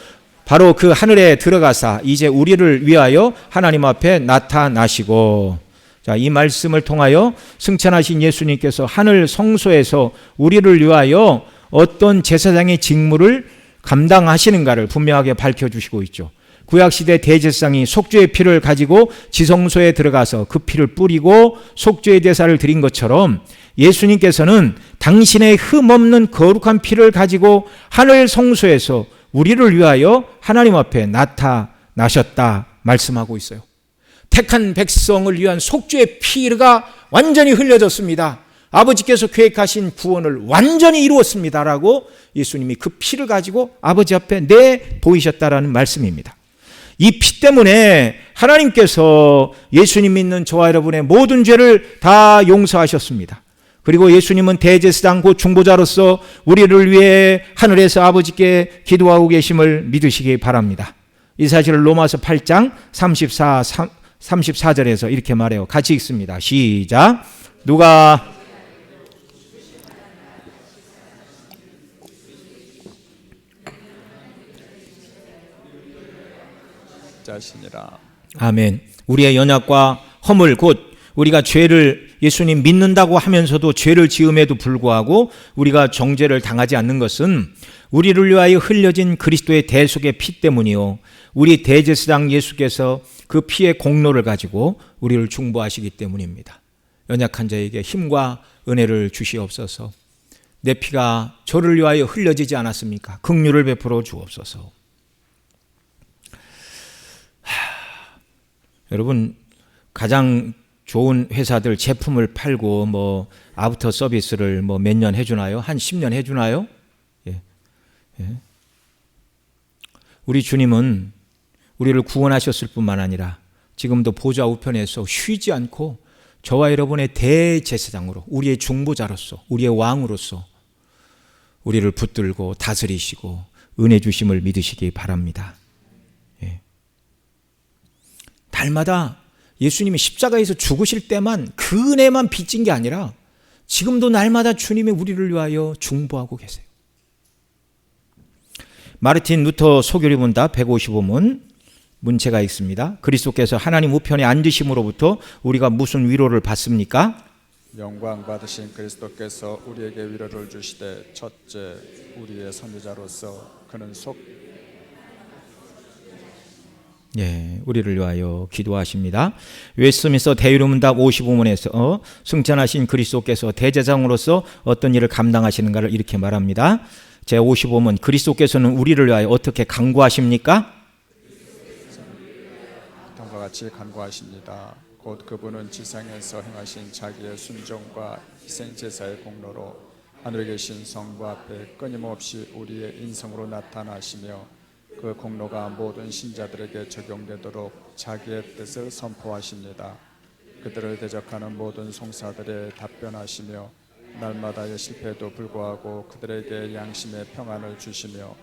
바로 그 하늘에 들어가사 이제 우리를 위하여 하나님 앞에 나타나시고. 자, 이 말씀을 통하여 승천하신 예수님께서 하늘 성소에서 우리를 위하여 어떤 제사장의 직무를 감당하시는가를 분명하게 밝혀주시고 있죠. 구약시대 대제사장이 속죄의 피를 가지고 지성소에 들어가서 그 피를 뿌리고 속죄의 제사를 드린 것처럼 예수님께서는 당신의 흠없는 거룩한 피를 가지고 하늘 성소에서 우리를 위하여 하나님 앞에 나타나셨다 말씀하고 있어요. 택한 백성을 위한 속죄의 피가 완전히 흘려졌습니다. 아버지께서 계획하신 구원을 완전히 이루었습니다라고 예수님이 그 피를 가지고 아버지 앞에 내보이셨다라는 말씀입니다. 이 피 때문에 하나님께서 예수님 믿는 저와 여러분의 모든 죄를 다 용서하셨습니다. 그리고 예수님은 대제사장 곧 중보자로서 우리를 위해 하늘에서 아버지께 기도하고 계심을 믿으시기 바랍니다. 이 사실을 로마서 8장 34절에서 이렇게 말해요. 같이 읽습니다. 시작. 누가 자신이라. 아멘. 우리의 연약과 허물 곧 우리가 죄를 예수님 믿는다고 하면서도 죄를 지음에도 불구하고 우리가 정죄를 당하지 않는 것은 우리를 위하여 흘려진 그리스도의 대속의 피 때문이요. 우리 대제사장 예수께서 그 피의 공로를 가지고 우리를 중보하시기 때문입니다. 연약한 자에게 힘과 은혜를 주시옵소서. 내 피가 저를 위하여 흘려지지 않았습니까? 긍휼을 베풀어 주옵소서. 여러분, 가장 좋은 회사들 제품을 팔고 뭐 아프터 서비스를 뭐 몇 년 해주나요? 한 10년 해주나요? 예. 우리 주님은 우리를 구원하셨을 뿐만 아니라 지금도 보좌 우편에서 쉬지 않고 저와 여러분의 대제사장으로 우리의 중보자로서 우리의 왕으로서 우리를 붙들고 다스리시고 은혜 주심을 믿으시기 바랍니다. 날마다 예수님이 십자가에서 죽으실 때만 그 은혜만 빚진 게 아니라 지금도 날마다 주님이 우리를 위하여 중보하고 계세요. 마르틴 루터 소교리 문답 155문 문체가 있습니다. 그리스도께서 하나님 우편에 앉으심으로부터 우리가 무슨 위로를 받습니까? 영광 받으신 그리스도께서 우리에게 위로를 주시되 첫째 우리의 선지자로서 그는 우리를 위하여 기도하십니다. 웨스트민스터 대의문답 55문에서 승천하신 그리스도께서 대제사장으로서 어떤 일을 감당하시는가를 이렇게 말합니다. 제 55문 그리스도께서는 우리를 위하여 어떻게 간구하십니까? 다음과 같이 간구하십니다. 곧 그분은 지상에서 행하신 자기의 순종과 희생제사의 공로로 하늘에 계신 성부 앞에 끊임없이 우리의 인성으로 나타나시며 그 공로가 모든 신자들에게 적용되도록 자기의 뜻을 선포하십니다. 그들을 대적하는 모든 송사들에 답변하시며 날마다의 실패에도 불구하고 그들에게 양심의 평안을 주시며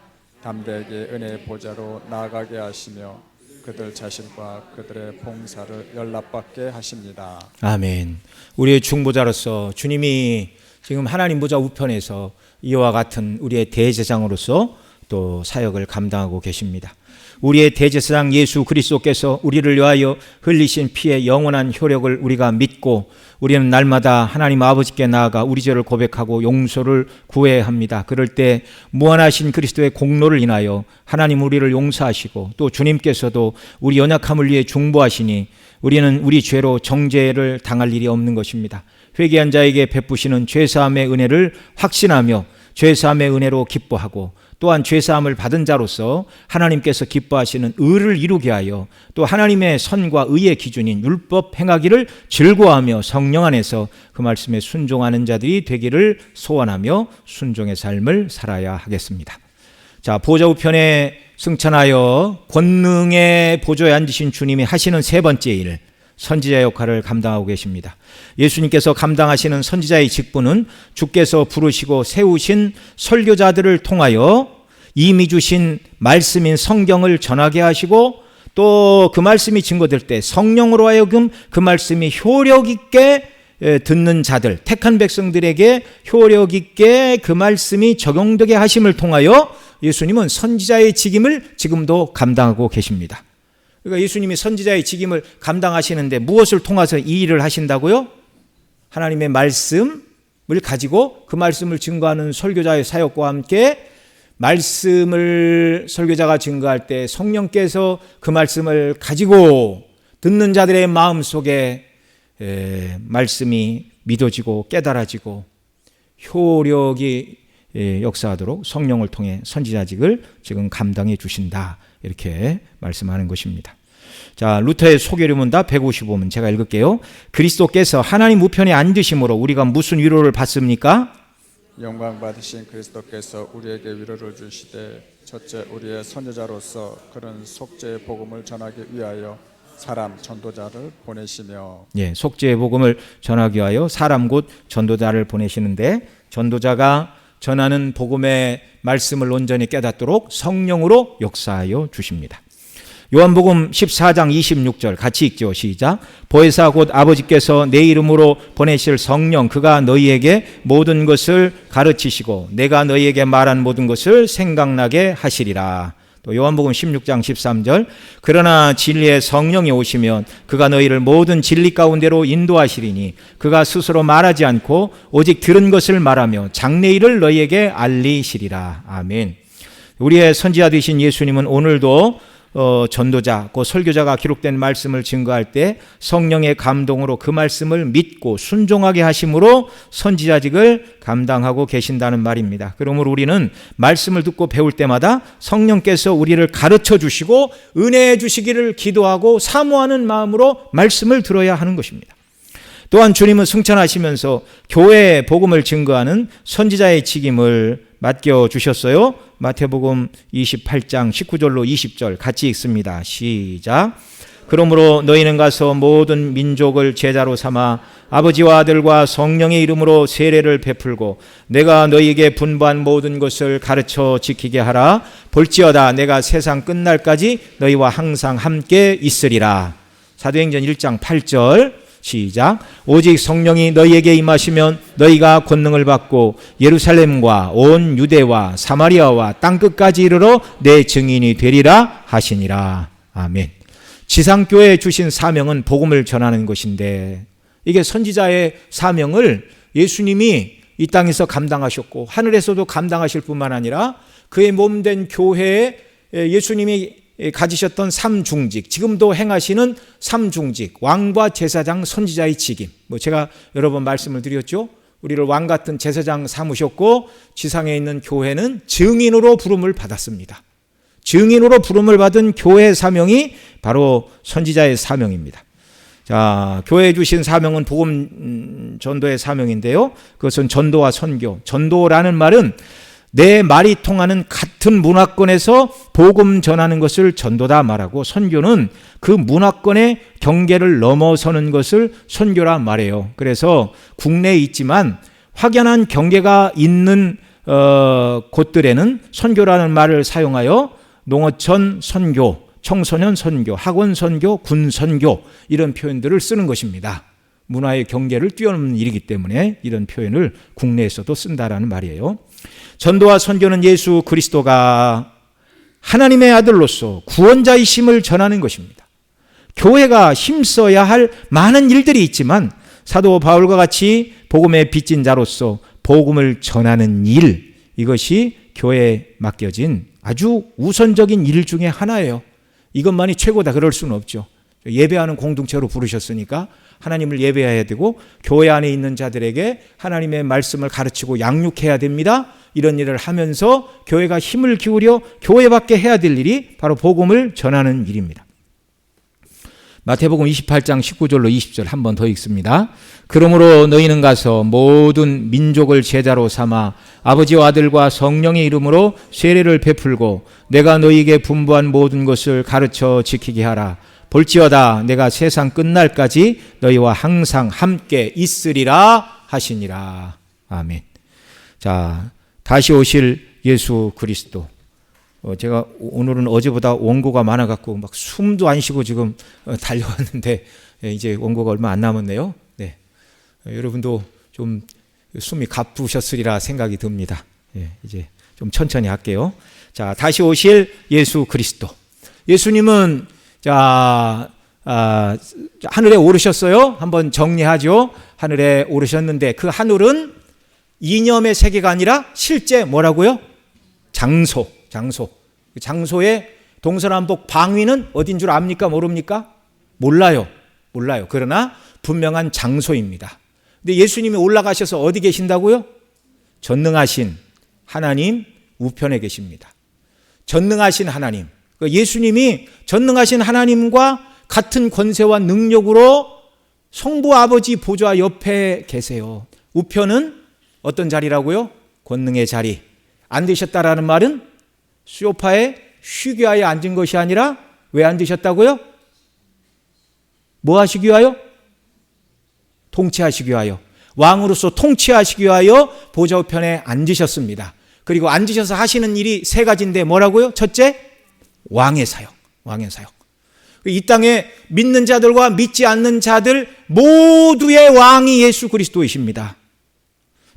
담대하게 은혜의 보좌로 나아가게 하시며 그들 자신과 그들의 봉사를 연락받게 하십니다. 아멘. 우리의 중보자로서 주님이 지금 하나님 보좌 우편에서 이와 같은 우리의 대제사장으로서 또 사역을 감당하고 계십니다. 우리의 대제사장 예수 그리스도께서 우리를 위하여 흘리신 피의 영원한 효력을 우리가 믿고 우리는 날마다 하나님 아버지께 나아가 우리 죄를 고백하고 용서를 구해야 합니다. 그럴 때 무한하신 그리스도의 공로를 인하여 하나님 우리를 용서하시고 또 주님께서도 우리 연약함을 위해 중보하시니 우리는 우리 죄로 정죄를 당할 일이 없는 것입니다. 회개한 자에게 베푸시는 죄사함의 은혜를 확신하며 죄사함의 은혜로 기뻐하고 또한 죄사함을 받은 자로서 하나님께서 기뻐하시는 의를 이루게 하여 또 하나님의 선과 의의 기준인 율법 행하기를 즐거워하며 성령 안에서 그 말씀에 순종하는 자들이 되기를 소원하며 순종의 삶을 살아야 하겠습니다. 자, 보좌 우편에 승천하여 권능의 보좌에 앉으신 주님이 하시는 세 번째 일, 선지자 역할을 감당하고 계십니다. 예수님께서 감당하시는 선지자의 직분은 주께서 부르시고 세우신 설교자들을 통하여 이미 주신 말씀인 성경을 전하게 하시고 또 그 말씀이 증거될 때 성령으로 하여금 그 말씀이 효력 있게 듣는 자들, 택한 백성들에게 효력 있게 그 말씀이 적용되게 하심을 통하여 예수님은 선지자의 직임을 지금도 감당하고 계십니다. 그러니까 예수님이 선지자의 직임을 감당하시는데 무엇을 통해서 이 일을 하신다고요? 하나님의 말씀을 가지고 그 말씀을 증거하는 설교자의 사역과 함께 말씀을 설교자가 증거할 때 성령께서 그 말씀을 가지고 듣는 자들의 마음속에 말씀이 믿어지고 깨달아지고 효력이 역사하도록 성령을 통해 선지자직을 지금 감당해 주신다, 이렇게 말씀하는 것입니다. 자, 루터의 소개료문답 155문 제가 읽을게요. 그리스도께서 하나님 우편에 앉으심으로 우리가 무슨 위로를 받습니까? 영광 받으신 그리스도께서 우리에게 위로를 주시되 첫째 우리의 선지자로서 그런 속죄의 복음을 전하기 위하여 사람 전도자를 보내시며, 예, 속죄의 복음을 전하기 위하여 사람 곧 전도자를 보내시는데 전도자가 전하는 복음의 말씀을 온전히 깨닫도록 성령으로 역사하여 주십니다. 요한복음 14장 26절 같이 읽죠. 시작. 보혜사 곧 아버지께서 내 이름으로 보내실 성령 그가 너희에게 모든 것을 가르치시고 내가 너희에게 말한 모든 것을 생각나게 하시리라. 또 요한복음 16장 13절 그러나 진리의 성령이 오시면 그가 너희를 모든 진리 가운데로 인도하시리니 그가 스스로 말하지 않고 오직 들은 것을 말하며 장래일을 너희에게 알리시리라. 아멘. 우리의 선지자 되신 예수님은 오늘도 전도자, 그 설교자가 기록된 말씀을 증거할 때 성령의 감동으로 그 말씀을 믿고 순종하게 하심으로 선지자직을 감당하고 계신다는 말입니다. 그러므로 우리는 말씀을 듣고 배울 때마다 성령께서 우리를 가르쳐 주시고 은혜해 주시기를 기도하고 사모하는 마음으로 말씀을 들어야 하는 것입니다. 또한 주님은 승천하시면서 교회의 복음을 증거하는 선지자의 직임을 맡겨주셨어요. 마태복음 28장 19절로 20절 같이 읽습니다. 시작. 그러므로 너희는 가서 모든 민족을 제자로 삼아 아버지와 아들과 성령의 이름으로 세례를 베풀고 내가 너희에게 분부한 모든 것을 가르쳐 지키게 하라. 볼지어다 내가 세상 끝날까지 너희와 항상 함께 있으리라. 사도행전 1장 8절 시작. 오직 성령이 너희에게 임하시면 너희가 권능을 받고 예루살렘과 온 유대와 사마리아와 땅끝까지 이르러 내 증인이 되리라 하시니라. 아멘. 지상교회에 주신 사명은 복음을 전하는 것인데 이게 선지자의 사명을 예수님이 이 땅에서 감당하셨고 하늘에서도 감당하실 뿐만 아니라 그의 몸된 교회에 예수님이 가지셨던 삼중직, 지금도 행하시는 삼중직, 왕과 제사장, 선지자의 직임. 제가 여러 번 말씀을 드렸죠. 우리를 왕 같은 제사장 삼으셨고 지상에 있는 교회는 증인으로 부름을 받았습니다. 증인으로 부름을 받은 교회의 사명이 바로 선지자의 사명입니다. 자, 교회에 주신 사명은 복음 전도의 사명인데요. 그것은 전도와 선교. 전도라는 말은 내 말이 통하는 같은 문화권에서 복음 전하는 것을 전도다 말하고 선교는 그 문화권의 경계를 넘어서는 것을 선교라 말해요. 그래서 국내에 있지만 확연한 경계가 있는 곳들에는 선교라는 말을 사용하여 농어촌 선교, 청소년 선교, 학원 선교, 군 선교 이런 표현들을 쓰는 것입니다. 문화의 경계를 뛰어넘는 일이기 때문에 이런 표현을 국내에서도 쓴다라는 말이에요. 전도와 선교는 예수 그리스도가 하나님의 아들로서 구원자이심을 전하는 것입니다. 교회가 힘써야 할 많은 일들이 있지만 사도 바울과 같이 복음에 빚진 자로서 복음을 전하는 일, 이것이 교회에 맡겨진 아주 우선적인 일 중에 하나예요. 이것만이 최고다 그럴 수는 없죠. 예배하는 공동체로 부르셨으니까 하나님을 예배해야 되고 교회 안에 있는 자들에게 하나님의 말씀을 가르치고 양육해야 됩니다. 이런 일을 하면서 교회가 힘을 기울여 교회밖에 해야 될 일이 바로 복음을 전하는 일입니다. 마태복음 28장 19절로 20절 한 번 더 읽습니다. 그러므로 너희는 가서 모든 민족을 제자로 삼아 아버지와 아들과 성령의 이름으로 세례를 베풀고 내가 너희에게 분부한 모든 것을 가르쳐 지키게 하라. 볼지어다 내가 세상 끝날까지 너희와 항상 함께 있으리라 하시니라. 아멘. 자, 다시 오실 예수 그리스도. 제가 오늘은 어제보다 원고가 많아갖고 막 숨도 안 쉬고 지금 달려왔는데 이제 원고가 얼마 안 남았네요. 네. 여러분도 좀 숨이 가쁘셨으리라 생각이 듭니다. 이제 좀 천천히 할게요. 자, 다시 오실 예수 그리스도. 예수님은 하늘에 오르셨어요. 한번 정리하죠. 하늘에 오르셨는데 그 하늘은 이념의 세계가 아니라 실제 뭐라고요? 장소의 동서남북 방위는 어딘 줄 압니까? 모릅니까? 몰라요. 그러나 분명한 장소입니다. 근데 예수님이 올라가셔서 어디 계신다고요? 전능하신 하나님 우편에 계십니다. 전능하신 하나님. 예수님이 전능하신 하나님과 같은 권세와 능력으로 성부 아버지 보좌 옆에 계세요. 우편은 어떤 자리라고요? 권능의 자리. 앉으셨다라는 말은 소파에 쉬기 위하여 앉은 것이 아니라 왜 앉으셨다고요? 뭐 하시기 위하여? 통치하시기 위하여. 왕으로서 통치하시기 위하여 보좌 우편에 앉으셨습니다. 그리고 앉으셔서 하시는 일이 세 가지인데 뭐라고요? 첫째, 왕의 사역. 이 땅에 믿는 자들과 믿지 않는 자들 모두의 왕이 예수 그리스도이십니다.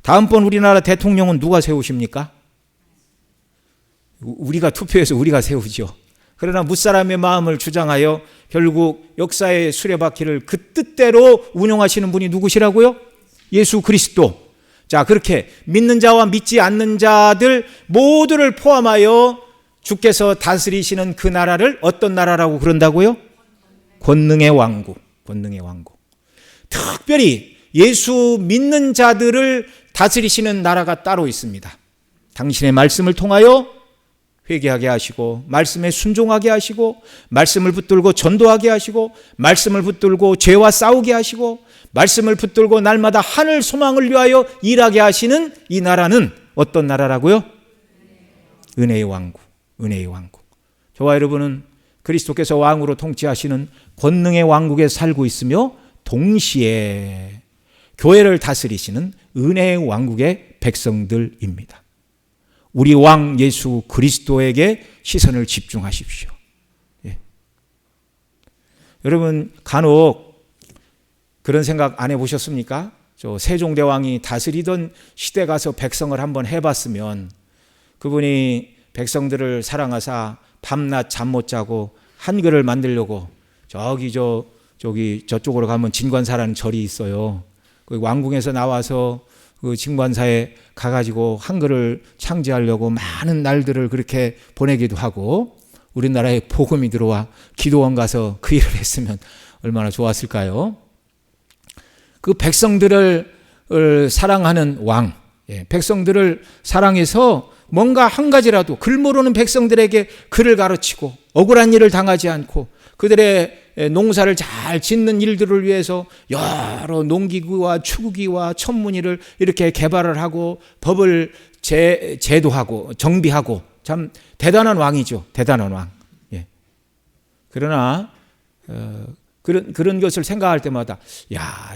다음번 우리나라 대통령은 누가 세우십니까? 우리가 투표해서 우리가 세우죠. 그러나 무사람의 마음을 주장하여 결국 역사의 수레바퀴를 그 뜻대로 운영하시는 분이 누구시라고요? 예수 그리스도. 자, 그렇게 믿는 자와 믿지 않는 자들 모두를 포함하여 주께서 다스리시는 그 나라를 어떤 나라라고 그런다고요? 권능의 왕국. 특별히 예수 믿는 자들을 다스리시는 나라가 따로 있습니다. 당신의 말씀을 통하여 회개하게 하시고 말씀에 순종하게 하시고 말씀을 붙들고 전도하게 하시고 말씀을 붙들고 죄와 싸우게 하시고 말씀을 붙들고 날마다 하늘 소망을 위하여 일하게 하시는 이 나라는 어떤 나라라고요? 은혜의 왕국. 저와 여러분은 그리스도께서 왕으로 통치하시는 권능의 왕국에 살고 있으며 동시에 교회를 다스리시는 은혜의 왕국의 백성들입니다. 우리 왕 예수 그리스도에게 시선을 집중하십시오. 여러분 간혹 그런 생각 안 해보셨습니까? 저 세종대왕이 다스리던 시대 가서 백성을 한번 해봤으면 그분이 백성들을 사랑하사 밤낮 잠 못 자고 한글을 만들려고 저쪽으로 가면 진관사라는 절이 있어요. 그 왕궁에서 나와서 그 진관사에 가가지고 한글을 창제하려고 많은 날들을 그렇게 보내기도 하고 우리나라에 복음이 들어와 기도원 가서 그 일을 했으면 얼마나 좋았을까요? 그 백성들을 사랑하는 왕, 백성들을 사랑해서 뭔가 한 가지라도 글 모르는 백성들에게 글을 가르치고 억울한 일을 당하지 않고 그들의 농사를 잘 짓는 일들을 위해서 여러 농기구와 추구기와 천문이를 이렇게 개발을 하고 법을 제도하고 정비하고 참 대단한 왕이죠. 대단한 왕. 그러나 그런 것을 생각할 때마다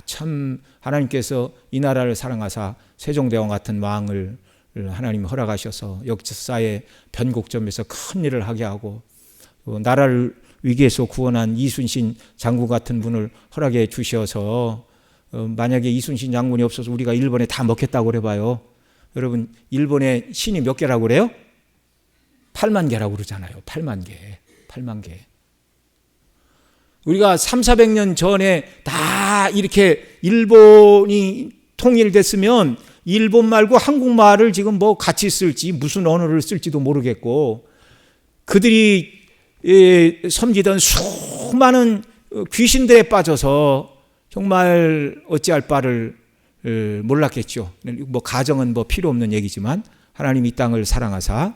참 하나님께서 이 나라를 사랑하사 세종대왕 같은 왕을 하나님이 허락하셔서 역사의 변곡점에서 큰 일을 하게 하고 나라를 위기에서 구원한 이순신 장군 같은 분을 허락해 주셔서 만약에 이순신 장군이 없어서 우리가 일본에 다 먹혔다고 그래봐요. 여러분 일본의 신이 몇 개라고 그래요? 8만 개라고 그러잖아요. 8만 개. 8만 개. 우리가 300~400년 전에 다 이렇게 일본이 통일됐으면 일본 말고 한국말을 지금 뭐 같이 쓸지 무슨 언어를 쓸지도 모르겠고 그들이 섬기던 수많은 귀신들에 빠져서 정말 어찌할 바를 몰랐겠죠. 뭐 가정은 뭐 필요 없는 얘기지만 하나님이 이 땅을 사랑하사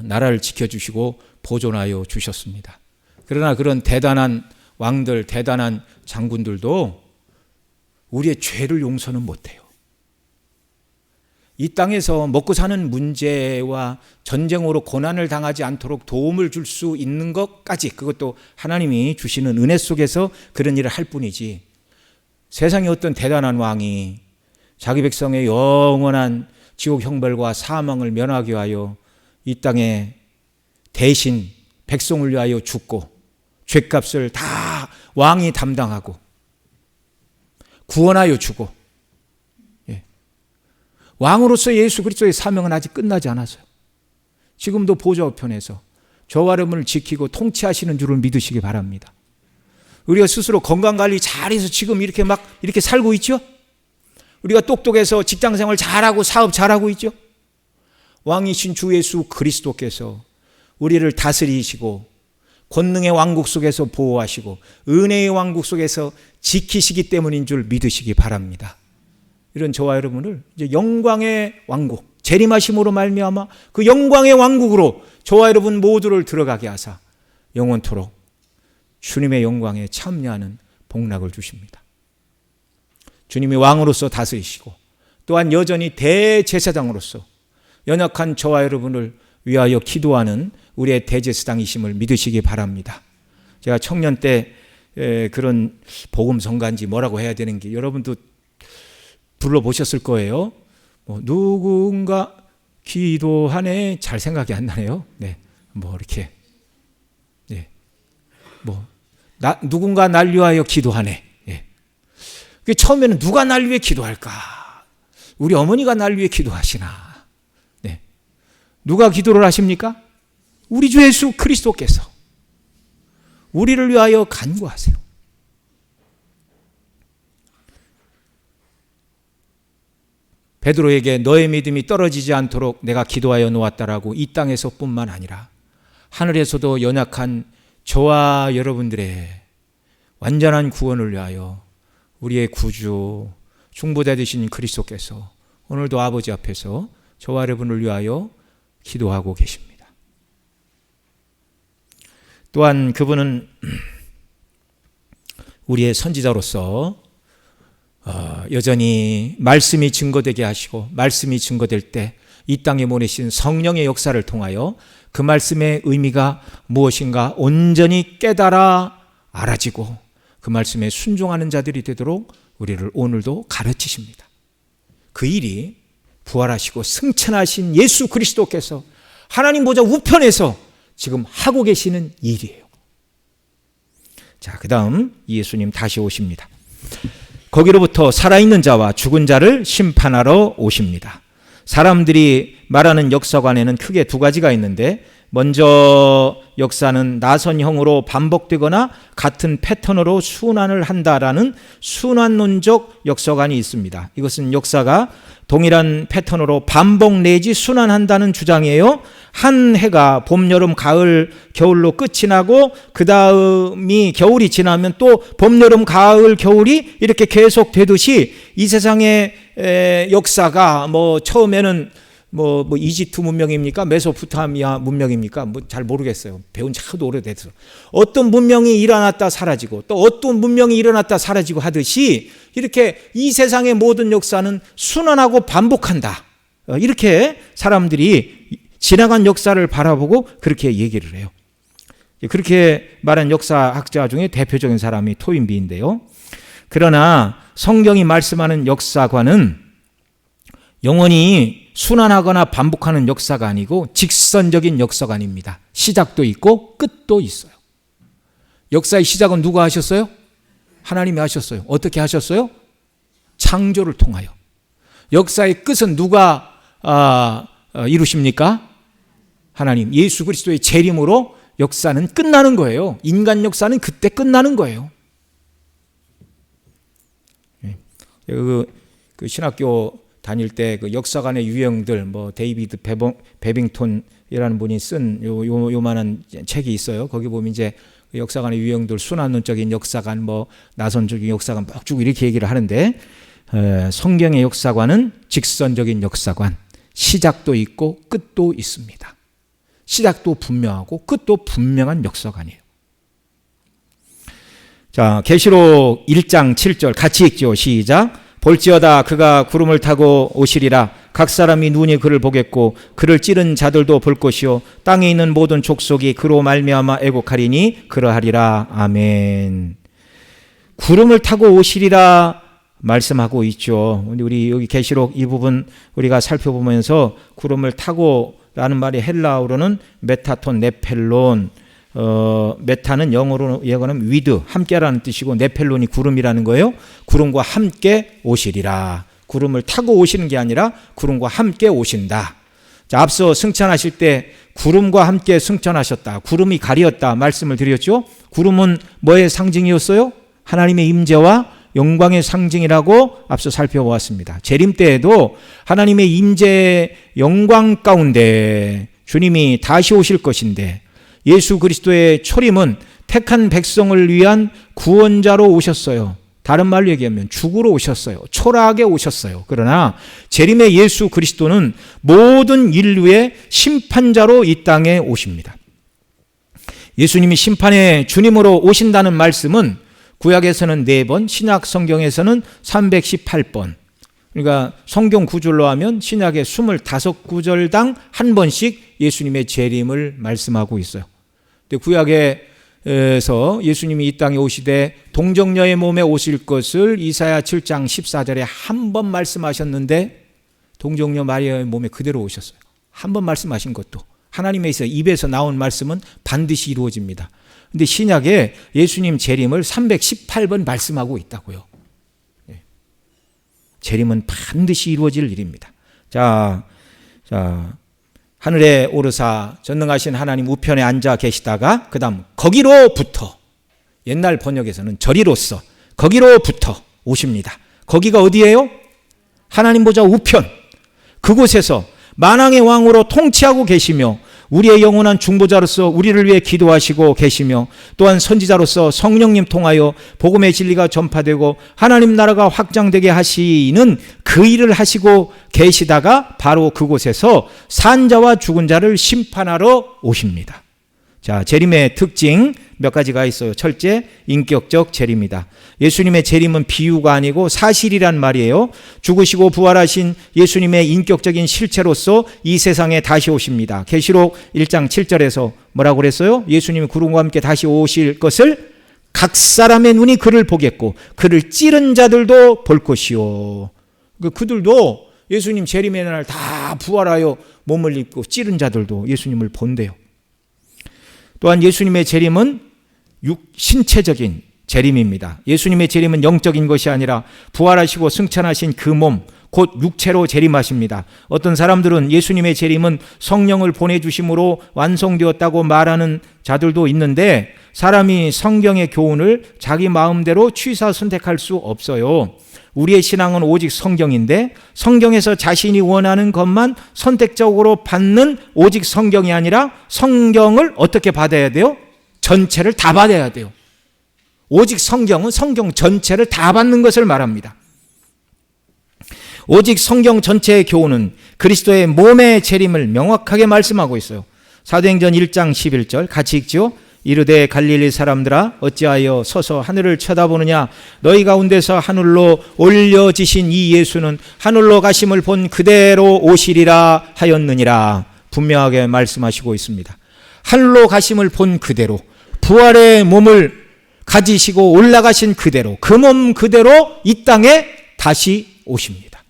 나라를 지켜주시고 보존하여 주셨습니다. 그러나 그런 대단한 왕들, 대단한 장군들도 우리의 죄를 용서는 못해요. 이 땅에서 먹고 사는 문제와 전쟁으로 고난을 당하지 않도록 도움을 줄 수 있는 것까지, 그것도 하나님이 주시는 은혜 속에서 그런 일을 할 뿐이지, 세상에 어떤 대단한 왕이 자기 백성의 영원한 지옥 형벌과 사망을 면하기 위하여 이 땅에 대신 백성을 위하여 죽고 죄값을 다 왕이 담당하고 구원하여 주고, 왕으로서 예수 그리스도의 사명은 아직 끝나지 않았어요. 지금도 보좌 우편에서 저와 여러분을 지키고 통치하시는 줄을 믿으시기 바랍니다. 우리가 스스로 건강관리 잘해서 지금 이렇게 살고 있죠? 우리가 똑똑해서 직장생활 잘하고 사업 잘하고 있죠? 왕이신 주 예수 그리스도께서 우리를 다스리시고 권능의 왕국 속에서 보호하시고 은혜의 왕국 속에서 지키시기 때문인 줄 믿으시기 바랍니다. 이런 저와 여러분을 이제 영광의 왕국, 재림하심으로 말미암아 그 영광의 왕국으로 저와 여러분 모두를 들어가게 하사 영원토록 주님의 영광에 참여하는 복락을 주십니다. 주님이 왕으로서 다스리시고 또한 여전히 대제사장으로서 연약한 저와 여러분을 위하여 기도하는 우리의 대제사장이심을 믿으시기 바랍니다. 제가 청년 때 그런 복음 성가인지 뭐라고 해야 되는 게 여러분도 불러보셨을 거예요. 누군가 기도하네. 잘 생각이 안 나네요. 네, 이렇게. 네, 누군가 날 위하여 기도하네. 예. 처음에는 누가 날 위해 기도할까? 우리 어머니가 날 위해 기도하시나? 네. 누가 기도를 하십니까? 우리 주 예수 그리스도께서 우리를 위하여 간구하세요. 베드로에게 너의 믿음이 떨어지지 않도록 내가 기도하여 놓았다라고 이 땅에서뿐만 아니라 하늘에서도 연약한 저와 여러분들의 완전한 구원을 위하여 우리의 구주 중보자 되신 그리스도께서 오늘도 아버지 앞에서 저와 여러분을 위하여 기도하고 계십니다. 또한 그분은 우리의 선지자로서 여전히 말씀이 증거되게 하시고 말씀이 증거될 때 이 땅에 보내신 성령의 역사를 통하여 그 말씀의 의미가 무엇인가 온전히 깨달아 알아지고 그 말씀에 순종하는 자들이 되도록 우리를 오늘도 가르치십니다. 그 일이 부활하시고 승천하신 예수 그리스도께서 하나님 보좌 우편에서 지금 하고 계시는 일이에요. 자, 그 다음 예수님 다시 오십니다. 거기로부터 살아있는 자와 죽은 자를 심판하러 오십니다. 사람들이 말하는 역사관에는 크게 두 가지가 있는데, 먼저 역사는 나선형으로 반복되거나 같은 패턴으로 순환을 한다라는 순환론적 역사관이 있습니다. 이것은 역사가 동일한 패턴으로 반복 내지 순환한다는 주장이에요. 한 해가 봄, 여름, 가을, 겨울로 끝이 나고 그 다음이 겨울이 지나면 또 봄, 여름, 가을, 겨울이 이렇게 계속 되듯이 이 세상의 역사가 처음에는 이집트 문명입니까? 메소포타미아 문명입니까? 잘 모르겠어요. 배운 지 하도 오래돼서. 어떤 문명이 일어났다 사라지고 또 어떤 문명이 일어났다 사라지고 하듯이 이렇게 이 세상의 모든 역사는 순환하고 반복한다. 이렇게 사람들이 지나간 역사를 바라보고 그렇게 얘기를 해요. 그렇게 말한 역사학자 중에 대표적인 사람이 토인비인데요. 그러나 성경이 말씀하는 역사관은 영원히 순환하거나 반복하는 역사가 아니고 직선적인 역사관입니다. 시작도 있고 끝도 있어요. 역사의 시작은 누가 하셨어요? 하나님이 하셨어요. 어떻게 하셨어요? 창조를 통하여. 역사의 끝은 누가 이루십니까? 하나님 예수 그리스도의 재림으로 역사는 끝나는 거예요. 인간 역사는 그때 끝나는 거예요. 그 신학교 다닐 때 그 역사관의 유형들, 뭐 데이비드 베빙톤이라는 분이 쓴 요만한 책이 있어요. 거기 보면 이제 역사관의 유형들, 순환론적인 역사관, 뭐 나선적인 역사관 막 쭉 이렇게 얘기를 하는데, 성경의 역사관은 직선적인 역사관, 시작도 있고 끝도 있습니다. 시작도 분명하고 끝도 분명한 역사관이에요. 자, 계시록 1장 7절 같이 읽죠. 시작. 볼지어다 그가 구름을 타고 오시리라. 각 사람이 눈이 그를 보겠고 그를 찌른 자들도 볼 것이요 땅에 있는 모든 족속이 그로 말미암아 애곡하리니 그러하리라. 아멘. 구름을 타고 오시리라 말씀하고 있죠. 우리 여기 계시록 이 부분 우리가 살펴보면서 구름을 타고라는 말이 헬라어로는 메타톤 네펠론, 메타는 영어로 예거는 위드, 함께라는 뜻이고, 네펠론이 구름이라는 거예요. 구름과 함께 오시리라. 구름을 타고 오시는 게 아니라 구름과 함께 오신다. 자, 앞서 승천하실 때 구름과 함께 승천하셨다. 구름이 가리었다 말씀을 드렸죠. 구름은 뭐의 상징이었어요? 하나님의 임재와 영광의 상징이라고 앞서 살펴보았습니다. 재림 때에도 하나님의 임재 영광 가운데 주님이 다시 오실 것인데, 예수 그리스도의 초림은 택한 백성을 위한 구원자로 오셨어요. 다른 말로 얘기하면 죽으러 오셨어요. 초라하게 오셨어요. 그러나 재림의 예수 그리스도는 모든 인류의 심판자로 이 땅에 오십니다. 예수님이 심판의 주님으로 오신다는 말씀은 구약에서는 4번, 신약 성경에서는 318번. 그러니까 성경 구절로 하면 신약의 25구절당 한 번씩 예수님의 재림을 말씀하고 있어요. 근데 구약에서 예수님이 이 땅에 오시되 동정녀의 몸에 오실 것을 이사야 7장 14절에 한 번 말씀하셨는데, 동정녀 마리아의 몸에 그대로 오셨어요. 한 번 말씀하신 것도, 하나님의 입에서 나온 말씀은 반드시 이루어집니다. 근데 신약에 예수님 재림을 318번 말씀하고 있다고요. 재림은 반드시 이루어질 일입니다. 자, 하늘에 오르사 전능하신 하나님 우편에 앉아 계시다가 그 다음 거기로부터, 옛날 번역에서는 저리로서 거기로부터 오십니다. 거기가 어디예요? 하나님 보좌 우편, 그곳에서 만왕의 왕으로 통치하고 계시며 우리의 영원한 중보자로서 우리를 위해 기도하시고 계시며, 또한 선지자로서 성령님 통하여 복음의 진리가 전파되고 하나님 나라가 확장되게 하시는 그 일을 하시고 계시다가 바로 그곳에서 산자와 죽은 자를 심판하러 오십니다. 자, 재림의 특징 몇 가지가 있어요. 첫째, 인격적 재림이다. 예수님의 재림은 비유가 아니고 사실이란 말이에요. 죽으시고 부활하신 예수님의 인격적인 실체로서 이 세상에 다시 오십니다. 계시록 1장 7절에서 뭐라고 그랬어요? 예수님이 구름과 함께 다시 오실 것을 각 사람의 눈이 그를 보겠고 그를 찌른 자들도 볼 것이요. 그들도 예수님 재림의 날 다 부활하여 몸을 입고 찌른 자들도 예수님을 본대요. 또한 예수님의 재림은 신체적인 재림입니다. 예수님의 재림은 영적인 것이 아니라 부활하시고 승천하신 그 몸, 곧 육체로 재림하십니다. 어떤 사람들은 예수님의 재림은 성령을 보내주심으로 완성되었다고 말하는 자들도 있는데, 사람이 성경의 교훈을 자기 마음대로 취사 선택할 수 없어요. 우리의 신앙은 오직 성경인데, 성경에서 자신이 원하는 것만 선택적으로 받는 오직 성경이 아니라 성경을 어떻게 받아야 돼요? 전체를 다 받아야 돼요. 오직 성경은 성경 전체를 다 받는 것을 말합니다. 오직 성경 전체의 교훈은 그리스도의 몸의 재림을 명확하게 말씀하고 있어요. 사도행전 1장 11절 같이 읽죠. 이르되 갈릴리 사람들아 어찌하여 서서 하늘을 쳐다보느냐, 너희 가운데서 하늘로 올려지신 이 예수는 하늘로 가심을 본 그대로 오시리라 하였느니라. 분명하게 말씀하시고 있습니다. 하늘로 가심을 본 그대로, 부활의 몸을 가지시고 올라가신 그대로, 그 몸 그대로 이 땅에 다시 오십니다.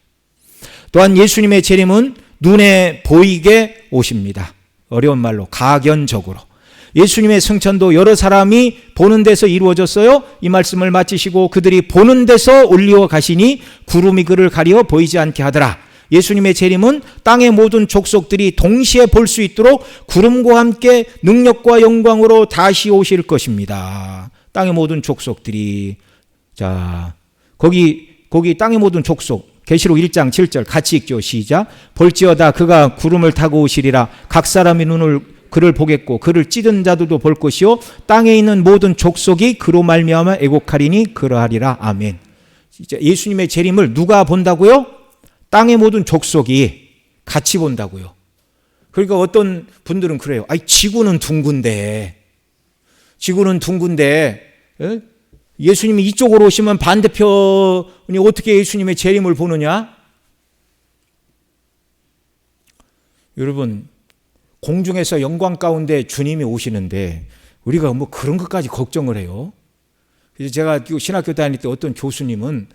또한 예수님의 재림은 눈에 보이게 오십니다. 어려운 말로 가견적으로. 예수님의 승천도 여러 사람이 보는 데서 이루어졌어요. 이 말씀을 마치시고 그들이 보는 데서 올리어 가시니 구름이 그를 가리어 보이지 않게 하더라. 예수님의 재림은 땅의 모든 족속들이 동시에 볼 수 있도록 구름과 함께 능력과 영광으로 다시 오실 것입니다. 땅의 모든 족속들이. 자, 거기 땅의 모든 족속, 계시록 1장 7절 같이 읽죠. 시작. 볼지어다 그가 구름을 타고 오시리라. 각 사람의 눈을 그를 보겠고 그를 찌든 자들도 볼 것이요 땅에 있는 모든 족속이 그로 말미암아 애곡하리니 그러하리라. 아멘. 진짜 예수님의 재림을 누가 본다고요? 땅의 모든 족속이 같이 본다고요. 그러니까 어떤 분들은 그래요. 아이, 지구는 둥근데 예수님이 이쪽으로 오시면 반대편이 어떻게 예수님의 재림을 보느냐? 여러분, 공중에서 영광 가운데 주님이 오시는데 우리가 뭐 그런 것까지 걱정을 해요. 그래서 제가 신학교 다닐 때 어떤 교수님은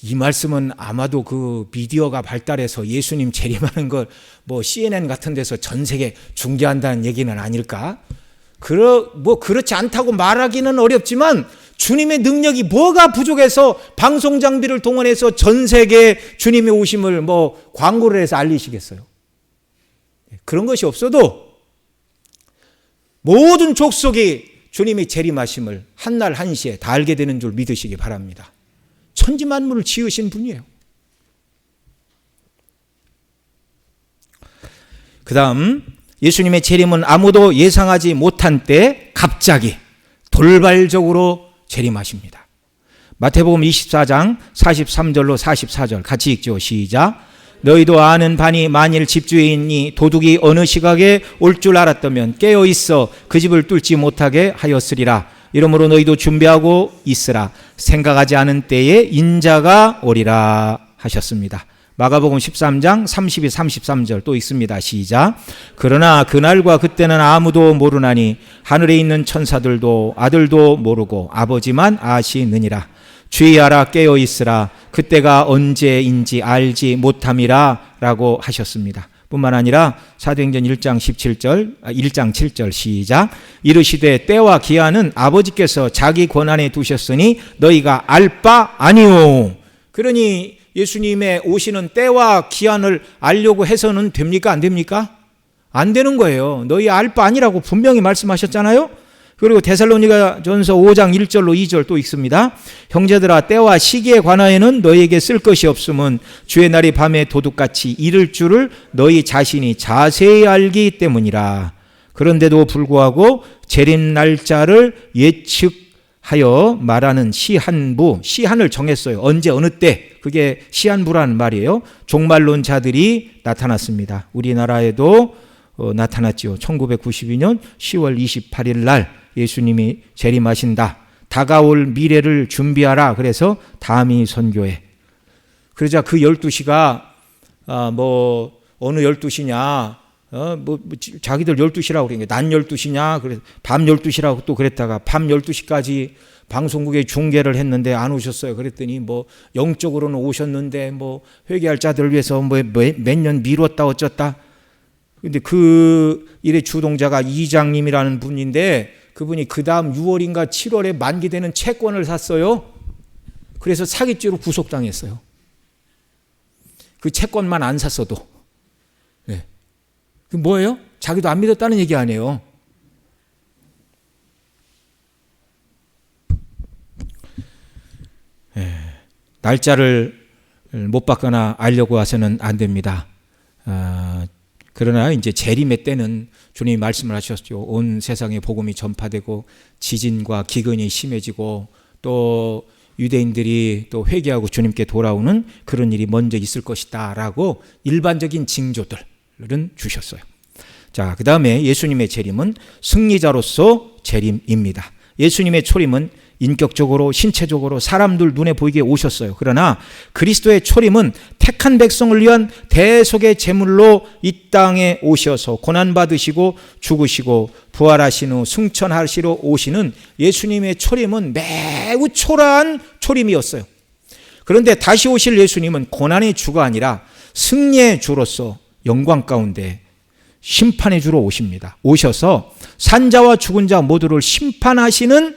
이 말씀은 아마도 그 미디어가 발달해서 예수님 재림하는 걸 뭐 CNN 같은 데서 전 세계 중계한다는 얘기는 아닐까? 그렇지 않다고 말하기는 어렵지만 주님의 능력이 뭐가 부족해서 방송 장비를 동원해서 전 세계 주님의 오심을 뭐 광고를 해서 알리시겠어요? 그런 것이 없어도 모든 족속이 주님이 재림하심을 한날 한시에 다 알게 되는 줄 믿으시기 바랍니다. 천지만물을 지으신 분이에요. 그 다음 예수님의 재림은 아무도 예상하지 못한 때 갑자기 돌발적으로 재림하십니다. 마태복음 24장 43절로 44절 같이 읽죠. 시작. 너희도 아는 바니 만일 집주인이 도둑이 어느 시각에 올 줄 알았다면 깨어 있어 그 집을 뚫지 못하게 하였으리라. 이러므로 너희도 준비하고 있으라. 생각하지 않은 때에 인자가 오리라 하셨습니다. 마가복음 13장 32, 33절 또 읽습니다. 시작. 그러나 그날과 그때는 아무도 모르나니 하늘에 있는 천사들도 아들도 모르고 아버지만 아시느니라. 주의하라 깨어 있으라. 그때가 언제인지 알지 못함이라 라고 하셨습니다. 뿐만 아니라 사도행전 1장 7절 시작. 이르시되 때와 기한은 아버지께서 자기 권한에 두셨으니 너희가 알 바 아니오. 그러니 예수님의 오시는 때와 기한을 알려고 해서는 됩니까? 안 됩니까? 안 되는 거예요. 너희 알 바 아니라고 분명히 말씀하셨잖아요. 그리고 데살로니가 전서 5장 1절로 2절 또 읽습니다. 형제들아 때와 시기에 관하여는 너희에게 쓸 것이 없음은 주의 날이 밤에 도둑같이 이를 줄을 너희 자신이 자세히 알기 때문이라. 그런데도 불구하고 재림 날짜를 예측하여 말하는 시한을 정했어요. 언제 어느 때, 그게 시한부라는 말이에요. 종말론자들이 나타났습니다. 우리나라에도 나타났지요. 1992년 10월 28일 날 예수님이 재림하신다. 다가올 미래를 준비하라. 그래서 다미 선교회. 그러자 그 12시가 어느 12시냐? 자기들 12시라고 그러니까 난 12시냐? 그래서 밤 12시라고 또 그랬다가 밤 12시까지 방송국에 중계를 했는데 안 오셨어요. 그랬더니 영적으로는 오셨는데 회개할 자들을 위해서 몇 년 미뤘다 어쩌다. 근데 그 일의 주동자가 이장님이라는 분인데 그분이 그 다음 6월인가 7월에 만기되는 채권을 샀어요. 그래서 사기죄로 구속당했어요. 그 채권만 안 샀어도. 네. 그 뭐예요? 자기도 안 믿었다는 얘기 아니에요. 네. 날짜를 못 받거나 알려고 해서는 안 됩니다. 그러나 이제 재림의 때는 주님이 말씀을 하셨죠. 온 세상에 복음이 전파되고 지진과 기근이 심해지고 또 유대인들이 또 회개하고 주님께 돌아오는 그런 일이 먼저 있을 것이다 라고 일반적인 징조들은 주셨어요. 자, 그 다음에 예수님의 재림은 승리자로서 재림입니다. 예수님의 초림은 인격적으로 신체적으로 사람들 눈에 보이게 오셨어요. 그러나 그리스도의 초림은 택한 백성을 위한 대속의 제물로 이 땅에 오셔서 고난받으시고 죽으시고 부활하신 후 승천하시러 오시는 예수님의 초림은 매우 초라한 초림이었어요. 그런데 다시 오실 예수님은 고난의 주가 아니라 승리의 주로서 영광 가운데 심판의 주로 오십니다. 오셔서 산자와 죽은 자 모두를 심판하시는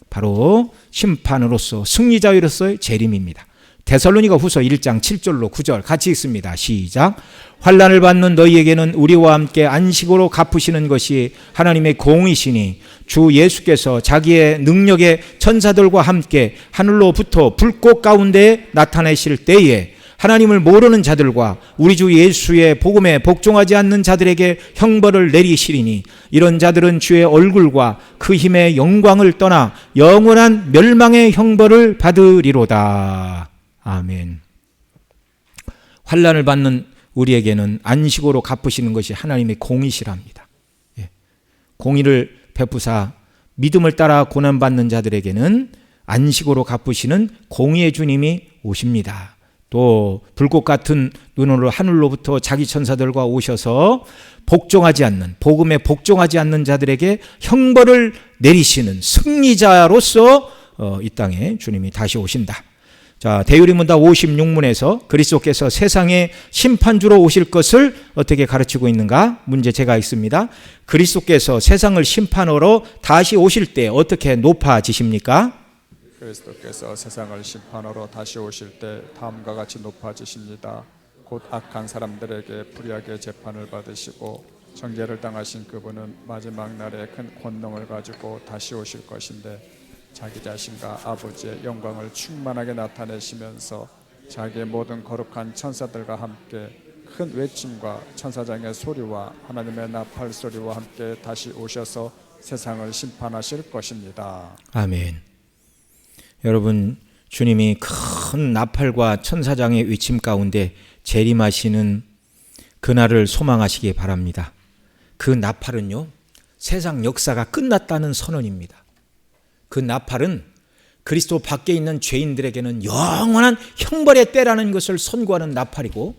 바로 심판으로서 승리자로서의 재림입니다. 데살로니가 후서 1장 7절로 9절 같이 읽습니다. 시작. 환난을 받는 너희에게는 우리와 함께 안식으로 갚으시는 것이 하나님의 공의시니 주 예수께서 자기의 능력의 천사들과 함께 하늘로부터 불꽃 가운데 나타내실 때에 하나님을 모르는 자들과 우리 주 예수의 복음에 복종하지 않는 자들에게 형벌을 내리시리니 이런 자들은 주의 얼굴과 그 힘의 영광을 떠나 영원한 멸망의 형벌을 받으리로다. 아멘. 환난을 받는 우리에게는 안식으로 갚으시는 것이 하나님의 공의시랍니다. 공의를 베푸사 믿음을 따라 고난받는 자들에게는 안식으로 갚으시는 공의의 주님이 오십니다. 또 불꽃 같은 눈으로 하늘로부터 자기 천사들과 오셔서 복종하지 않는, 복음에 복종하지 않는 자들에게 형벌을 내리시는 승리자로서 이 땅에 주님이 다시 오신다. 자, 대유리문답 56문에서 그리스도께서 세상의 심판주로 오실 것을 어떻게 가르치고 있는가? 문제 제가 있습니다. 그리스도께서 세상을 심판하러 다시 오실 때 어떻게 높아지십니까? 그리스도께서 세상을 심판하러 다시 오실 때 다음과 같이 높아지십니다. 곧 악한 사람들에게 불의하게 재판을 받으시고 정죄를 당하신 그분은 마지막 날에 큰 권능을 가지고 다시 오실 것인데 자기 자신과 아버지의 영광을 충만하게 나타내시면서 자기의 모든 거룩한 천사들과 함께 큰 외침과 천사장의 소리와 하나님의 나팔 소리와 함께 다시 오셔서 세상을 심판하실 것입니다. 아멘. 여러분, 주님이 큰 나팔과 천사장의 외침 가운데 재림하시는 그날을 소망하시기 바랍니다. 그 나팔은요, 세상 역사가 끝났다는 선언입니다. 그 나팔은 그리스도 밖에 있는 죄인들에게는 영원한 형벌의 때라는 것을 선고하는 나팔이고,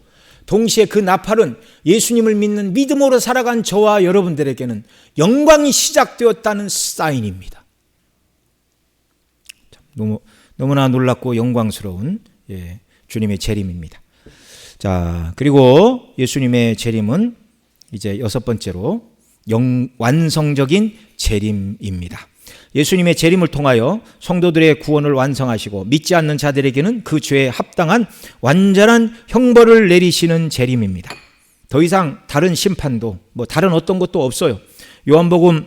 동시에 그 나팔은 예수님을 믿는 믿음으로 살아간 저와 여러분들에게는 영광이 시작되었다는 사인입니다. 너무나 놀랍고 영광스러운 주님의 재림입니다. 자, 그리고 예수님의 재림은 이제 여섯 번째로 완성적인 재림입니다. 예수님의 재림을 통하여 성도들의 구원을 완성하시고 믿지 않는 자들에게는 그 죄에 합당한 완전한 형벌을 내리시는 재림입니다. 더 이상 다른 심판도 다른 어떤 것도 없어요. 요한복음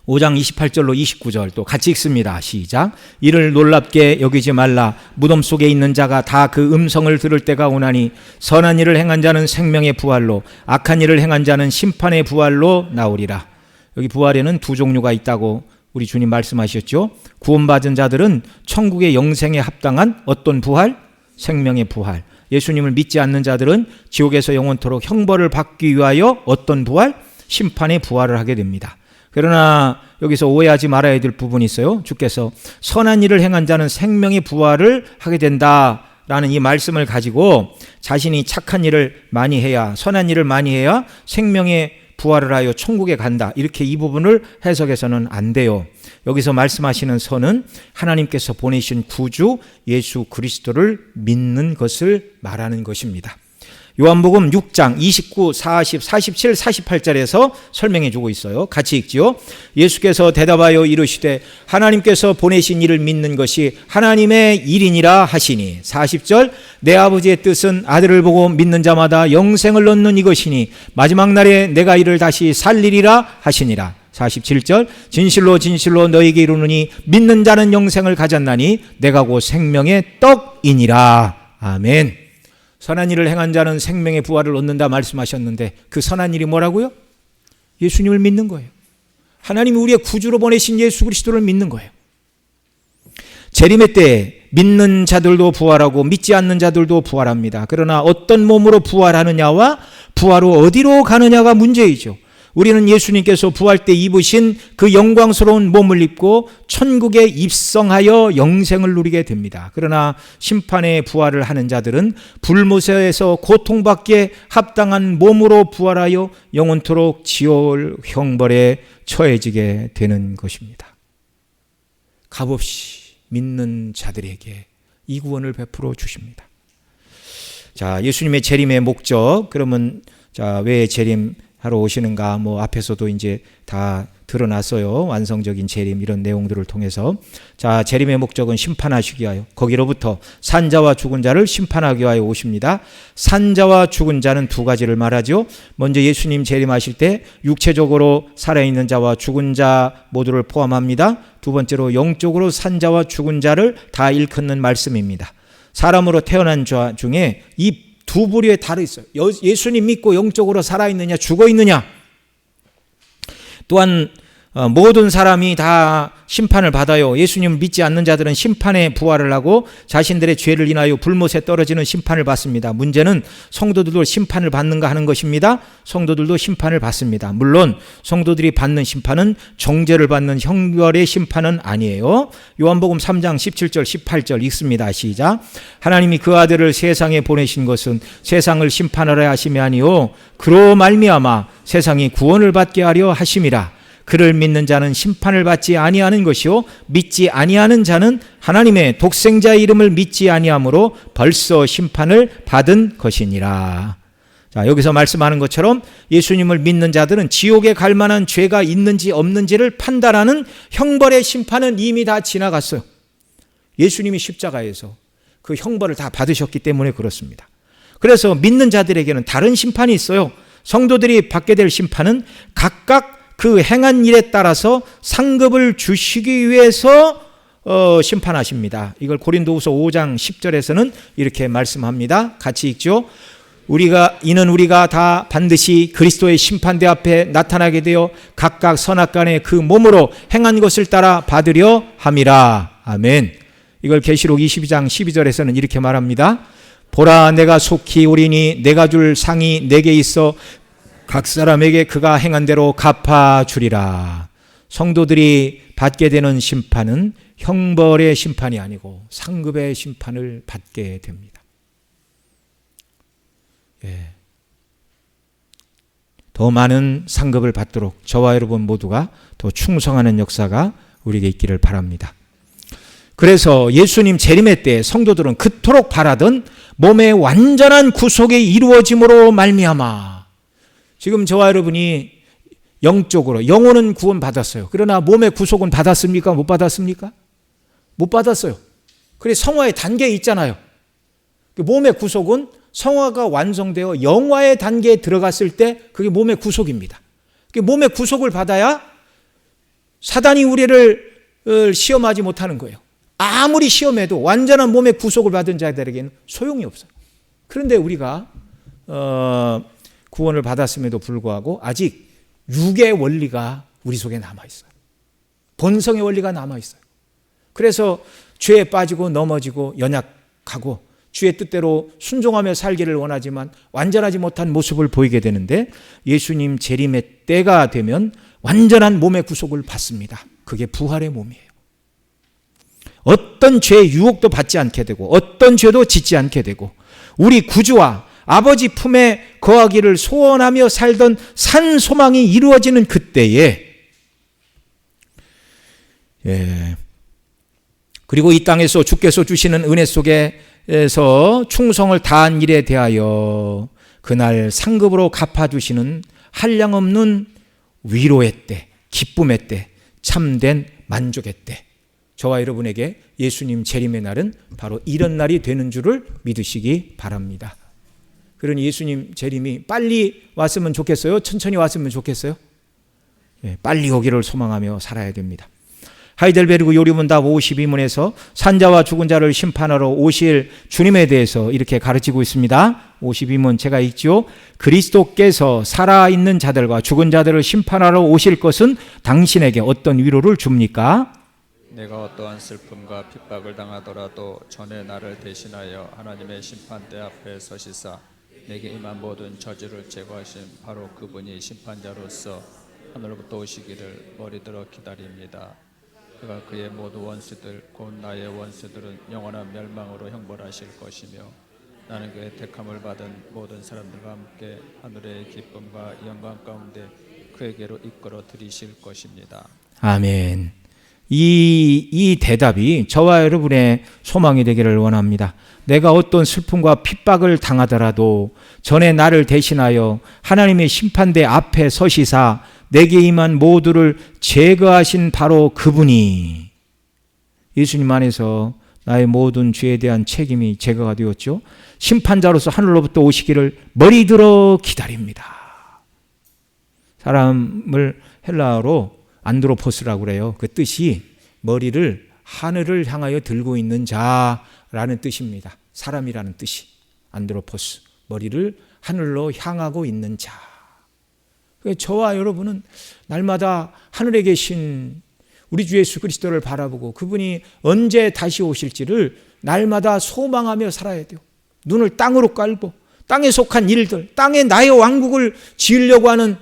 5장 28절로 29절 또 같이 읽습니다. 시작. 이를 놀랍게 여기지 말라. 무덤 속에 있는 자가 다 그 음성을 들을 때가 오나니 선한 일을 행한 자는 생명의 부활로 악한 일을 행한 자는 심판의 부활로 나오리라. 여기 부활에는 두 종류가 있다고 우리 주님 말씀하셨죠. 구원받은 자들은 천국의 영생에 합당한 어떤 부활? 생명의 부활. 예수님을 믿지 않는 자들은 지옥에서 영원토록 형벌을 받기 위하여 어떤 부활? 심판의 부활을 하게 됩니다. 그러나 여기서 오해하지 말아야 될 부분이 있어요. 주께서 선한 일을 행한 자는 생명의 부활을 하게 된다라는 이 말씀을 가지고 자신이 착한 일을 많이 해야, 선한 일을 많이 해야 생명의 부활을 하여 천국에 간다, 이렇게 이 부분을 해석해서는 안 돼요. 여기서 말씀하시는 선은 하나님께서 보내신 구주 예수 그리스도를 믿는 것을 말하는 것입니다. 요한복음 6장 29, 40, 47, 48절에서 설명해 주고 있어요. 같이 읽지요. 예수께서 대답하여 이르시되 하나님께서 보내신 이를 믿는 것이 하나님의 일이니라 하시니. 40절 내 아버지의 뜻은 아들을 보고 믿는 자마다 영생을 얻는 이것이니 마지막 날에 내가 이를 다시 살리리라 하시니라. 47절 진실로 진실로 너에게 이르노니 믿는 자는 영생을 가졌나니 내가 곧 생명의 떡이니라. 아멘. 선한 일을 행한 자는 생명의 부활을 얻는다 말씀하셨는데 그 선한 일이 뭐라고요? 예수님을 믿는 거예요. 하나님이 우리의 구주로 보내신 예수 그리스도를 믿는 거예요. 재림의 때에 믿는 자들도 부활하고 믿지 않는 자들도 부활합니다. 그러나 어떤 몸으로 부활하느냐와 부활 후 어디로 가느냐가 문제이죠. 우리는 예수님께서 부활 때 입으신 그 영광스러운 몸을 입고 천국에 입성하여 영생을 누리게 됩니다. 그러나 심판의 부활을 하는 자들은 불모세에서 고통받기에 합당한 몸으로 부활하여 영원토록 지옥 형벌에 처해지게 되는 것입니다. 값없이 믿는 자들에게 이 구원을 베풀어 주십니다. 자, 예수님의 재림의 목적, 그러면 왜 재림 하러 오시는가, 뭐 앞에서도 이제 다 드러났어요. 완성적인 재림 이런 내용들을 통해서. 자, 재림의 목적은 심판하시기 위하여, 거기로부터 산자와 죽은 자를 심판하기 위하여 오십니다. 산자와 죽은 자는 두 가지를 말하죠. 먼저 예수님 재림하실 때 육체적으로 살아있는 자와 죽은 자 모두를 포함합니다. 두 번째로 영적으로 산자와 죽은 자를 다 일컫는 말씀입니다. 사람으로 태어난 자 중에 이 두 부류에 다르 있어요. 예수님 믿고 영적으로 살아있느냐 죽어 있느냐. 또한 모든 사람이 다 심판을 받아요. 예수님을 믿지 않는 자들은 심판의 부활을 하고 자신들의 죄를 인하여 불못에 떨어지는 심판을 받습니다. 문제는 성도들도 심판을 받는가 하는 것입니다. 성도들도 심판을 받습니다. 물론 성도들이 받는 심판은 정죄를 받는 형벌의 심판은 아니에요. 요한복음 3장 17절 18절 읽습니다. 시작. 하나님이 그 아들을 세상에 보내신 것은 세상을 심판하려 하심이 아니요 그로 말미암아 세상이 구원을 받게 하려 하심이라. 그를 믿는 자는 심판을 받지 아니하는 것이요 믿지 아니하는 자는 하나님의 독생자의 이름을 믿지 아니하므로 벌써 심판을 받은 것이니라. 자, 여기서 말씀하는 것처럼 예수님을 믿는 자들은 지옥에 갈 만한 죄가 있는지 없는지를 판단하는 형벌의 심판은 이미 다 지나갔어요. 예수님이 십자가에서 그 형벌을 다 받으셨기 때문에 그렇습니다. 그래서 믿는 자들에게는 다른 심판이 있어요. 성도들이 받게 될 심판은 각각 그 행한 일에 따라서 상급을 주시기 위해서 심판하십니다. 이걸 고린도후서 5장 10절에서는 이렇게 말씀합니다. 같이 읽죠. 이는 우리가 다 반드시 그리스도의 심판대 앞에 나타나게 되어 각각 선악간에 그 몸으로 행한 것을 따라 받으려 함이라. 아멘. 이걸 계시록 22장 12절에서는 이렇게 말합니다. 보라, 내가 속히 오리니 내가 줄 상이 내게 있어 각 사람에게 그가 행한 대로 갚아주리라. 성도들이 받게 되는 심판은 형벌의 심판이 아니고 상급의 심판을 받게 됩니다. 더 많은 상급을 받도록 저와 여러분 모두가 더 충성하는 역사가 우리에게 있기를 바랍니다. 그래서 예수님 재림의 때 성도들은 그토록 바라던 몸의 완전한 구속이 이루어짐으로 말미암아, 지금 저와 여러분이 영적으로 영혼은 구원받았어요. 그러나 몸의 구속은 받았습니까? 못 받았습니까? 못 받았어요. 그래서 성화의 단계에 있잖아요. 몸의 구속은 성화가 완성되어 영화의 단계에 들어갔을 때 그게 몸의 구속입니다. 몸의 구속을 받아야 사단이 우리를 시험하지 못하는 거예요. 아무리 시험해도 완전한 몸의 구속을 받은 자들에게는 소용이 없어요. 그런데 우리가 구원을 받았음에도 불구하고 아직 육의 원리가 우리 속에 남아있어요. 본성의 원리가 남아있어요. 그래서 죄에 빠지고 넘어지고 연약하고 주의 뜻대로 순종하며 살기를 원하지만 완전하지 못한 모습을 보이게 되는데, 예수님 재림의 때가 되면 완전한 몸의 구속을 받습니다. 그게 부활의 몸이에요. 어떤 죄의 유혹도 받지 않게 되고 어떤 죄도 짓지 않게 되고 우리 구주와 아버지 품에 거하기를 소원하며 살던 산 소망이 이루어지는 그때에, 그리고 이 땅에서 주께서 주시는 은혜 속에서 충성을 다한 일에 대하여 그날 상급으로 갚아주시는 한량없는 위로의 때, 기쁨의 때, 참된 만족의 때, 저와 여러분에게 예수님 재림의 날은 바로 이런 날이 되는 줄을 믿으시기 바랍니다. 그러니 예수님 재림이 빨리 왔으면 좋겠어요? 천천히 왔으면 좋겠어요? 빨리 오기를 소망하며 살아야 됩니다. 하이델베르그 요리문답 52문에서 산자와 죽은 자를 심판하러 오실 주님에 대해서 이렇게 가르치고 있습니다. 52문 제가 읽죠. 그리스도께서 살아있는 자들과 죽은 자들을 심판하러 오실 것은 당신에게 어떤 위로를 줍니까? 내가 어떠한 슬픔과 핍박을 당하더라도 전에 나를 대신하여 하나님의 심판대 앞에 서시사 내게 임한 모든 저주를 제거하신 바로 그분이 심판자로서 하늘로부터 오시기를 머리들어 기다립니다. 그가 그의 모든 원수들 곧 나의 원수들은 영원한 멸망으로 형벌하실 것이며 나는 그의 택함을 받은 모든 사람들과 함께 하늘의 기쁨과 영광 가운데 그에게로 이끌어 들이실 것입니다. 아멘. 이 대답이 저와 여러분의 소망이 되기를 원합니다. 내가 어떤 슬픔과 핍박을 당하더라도 전에 나를 대신하여 하나님의 심판대 앞에 서시사 내게 임한 모두를 제거하신 바로 그분이, 예수님 안에서 나의 모든 죄에 대한 책임이 제거가 되었죠. 심판자로서 하늘로부터 오시기를 머리들어 기다립니다. 사람을 헬라어로 안드로포스라고 그래요. 그 뜻이 머리를 하늘을 향하여 들고 있는 자라는 뜻입니다. 사람이라는 뜻이 안드로포스, 머리를 하늘로 향하고 있는 자. 저와 여러분은 날마다 하늘에 계신 우리 주 예수 그리스도를 바라보고 그분이 언제 다시 오실지를 날마다 소망하며 살아야 돼요. 눈을 땅으로 깔고 땅에 속한 일들, 땅에 나의 왕국을 지으려고 하는,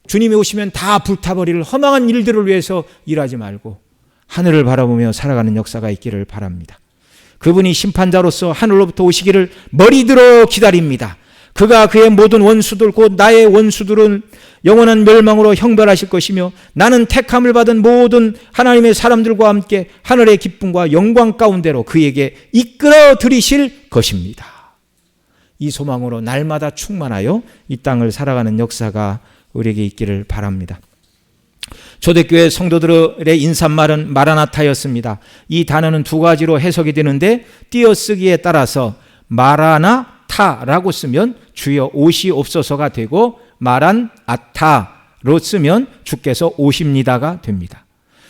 주님이 오시면 다 불타버릴 허망한 일들을 위해서 일하지 말고 하늘을 바라보며 살아가는 역사가 있기를 바랍니다. 그분이 심판자로서 하늘로부터 오시기를 머리들어 기다립니다. 그가 그의 모든 원수들, 곧 나의 원수들은 영원한 멸망으로 형벌하실 것이며 나는 택함을 받은 모든 하나님의 사람들과 함께 하늘의 기쁨과 영광 가운데로 그에게 이끌어 들이실 것입니다. 이 소망으로 날마다 충만하여 이 땅을 살아가는 역사가 우리에게 있기를 바랍니다. 초대교회 성도들의 인사말은 마라나타였습니다. 이 단어는 두 가지로 해석이 되는데 띄어쓰기에 따라서 마라나타라고 쓰면 주여 오시옵소서가 되고 마란아타로 쓰면 주께서 오십니다가 됩니다.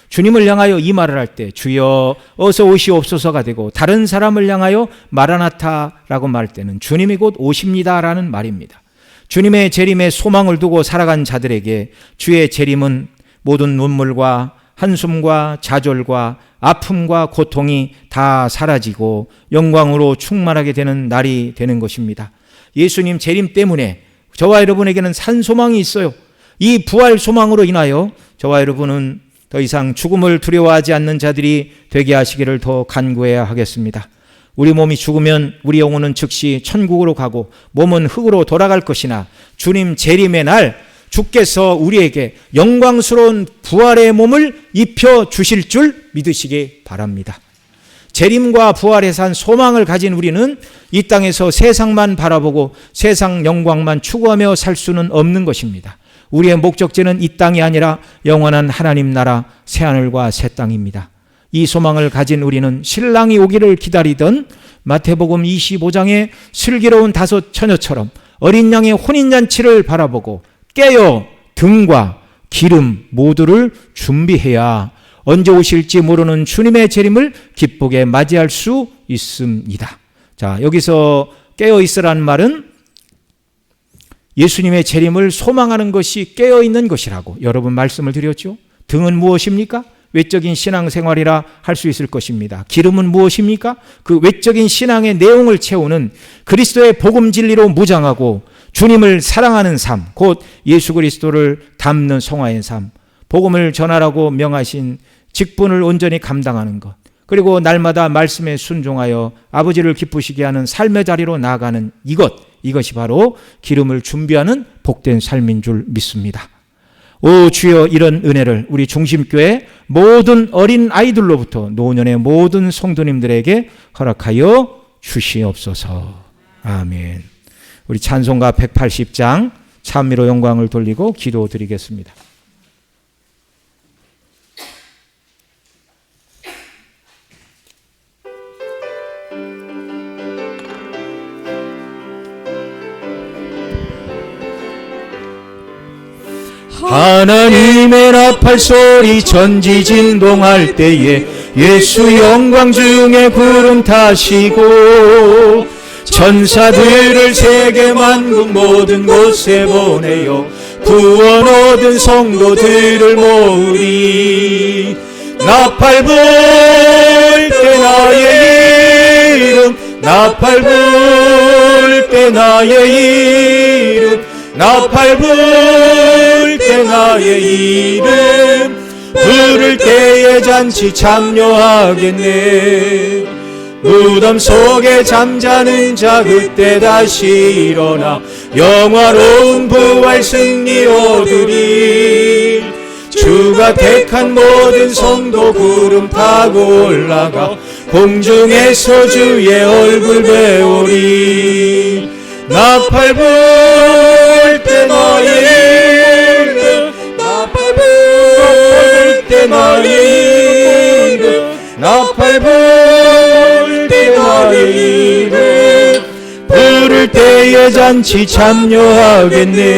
주님을 향하여 이 말을 할 때 주여 어서 오시옵소서가 되고, 다른 사람을 향하여 마라나타라고 말할 때는 주님이 곧 오십니다라는 말입니다. 주님의 재림에 소망을 두고 살아간 자들에게 주의 재림은 모든 눈물과 한숨과 좌절과 아픔과 고통이 다 사라지고 영광으로 충만하게 되는 날이 되는 것입니다. 예수님 재림 때문에 저와 여러분에게는 산 소망이 있어요. 이 부활 소망으로 인하여 저와 여러분은 더 이상 죽음을 두려워하지 않는 자들이 되게 하시기를 더 간구해야 하겠습니다. 우리 몸이 죽으면 우리 영혼은 즉시 천국으로 가고 몸은 흙으로 돌아갈 것이나 주님 재림의 날 주께서 우리에게 영광스러운 부활의 몸을 입혀 주실 줄 믿으시기 바랍니다. 재림과 부활에 산 소망을 가진 우리는 이 땅에서 세상만 바라보고 세상 영광만 추구하며 살 수는 없는 것입니다. 우리의 목적지는 이 땅이 아니라 영원한 하나님 나라 새하늘과 새 땅입니다. 이 소망을 가진 우리는 신랑이 오기를 기다리던 마태복음 25장의 슬기로운 다섯 처녀처럼 어린 양의 혼인잔치를 바라보고 깨어 등과 기름 모두를 준비해야 언제 오실지 모르는 주님의 재림을 기쁘게 맞이할 수 있습니다. 자, 여기서 깨어 있으라는 말은 예수님의 재림을 소망하는 것이 깨어 있는 것이라고 여러분 말씀을 드렸죠. 등은 무엇입니까? 외적인 신앙생활이라 할 수 있을 것입니다. 기름은 무엇입니까? 그 외적인 신앙의 내용을 채우는 그리스도의 복음 진리로 무장하고 주님을 사랑하는 삶, 곧 예수 그리스도를 담는 성화의 삶, 복음을 전하라고 명하신 직분을 온전히 감당하는 것, 그리고 날마다 말씀에 순종하여 아버지를 기쁘시게 하는 삶의 자리로 나아가는 이것이 바로 기름을 준비하는 복된 삶인 줄 믿습니다. 오 주여, 이런 은혜를 우리 중심교회 모든 어린 아이들로부터 노년의 모든 성도님들에게 허락하여 주시옵소서. 아멘. 우리 찬송가 180장 찬미로 영광을 돌리고 기도드리겠습니다. 하나님의 나팔 소리 전지진동할 때에 예수 영광 중에 구름 타시고 천사들을 세계 만국 모든 곳에 보내어 구원 얻은 성도들을 모으리. 나팔 불 때 나의 이름, 나팔 불 때 나의 이름, 나팔 불 때 나의 이름, 부를 때에 잔치 참여하겠네. 무덤 속에 잠자는 자 그때 다시 일어나 영화로운 부활 승리 얻으리. 주 주가 택한 모든 성도 구름 타고 올라가 공중에서 주의 얼굴 배우리. 나팔 불 때 나의 이름, 나팔 불 때 나의 이름, 나팔 불 때 나의 이름. 부를 때에 잔치 참여하겠네.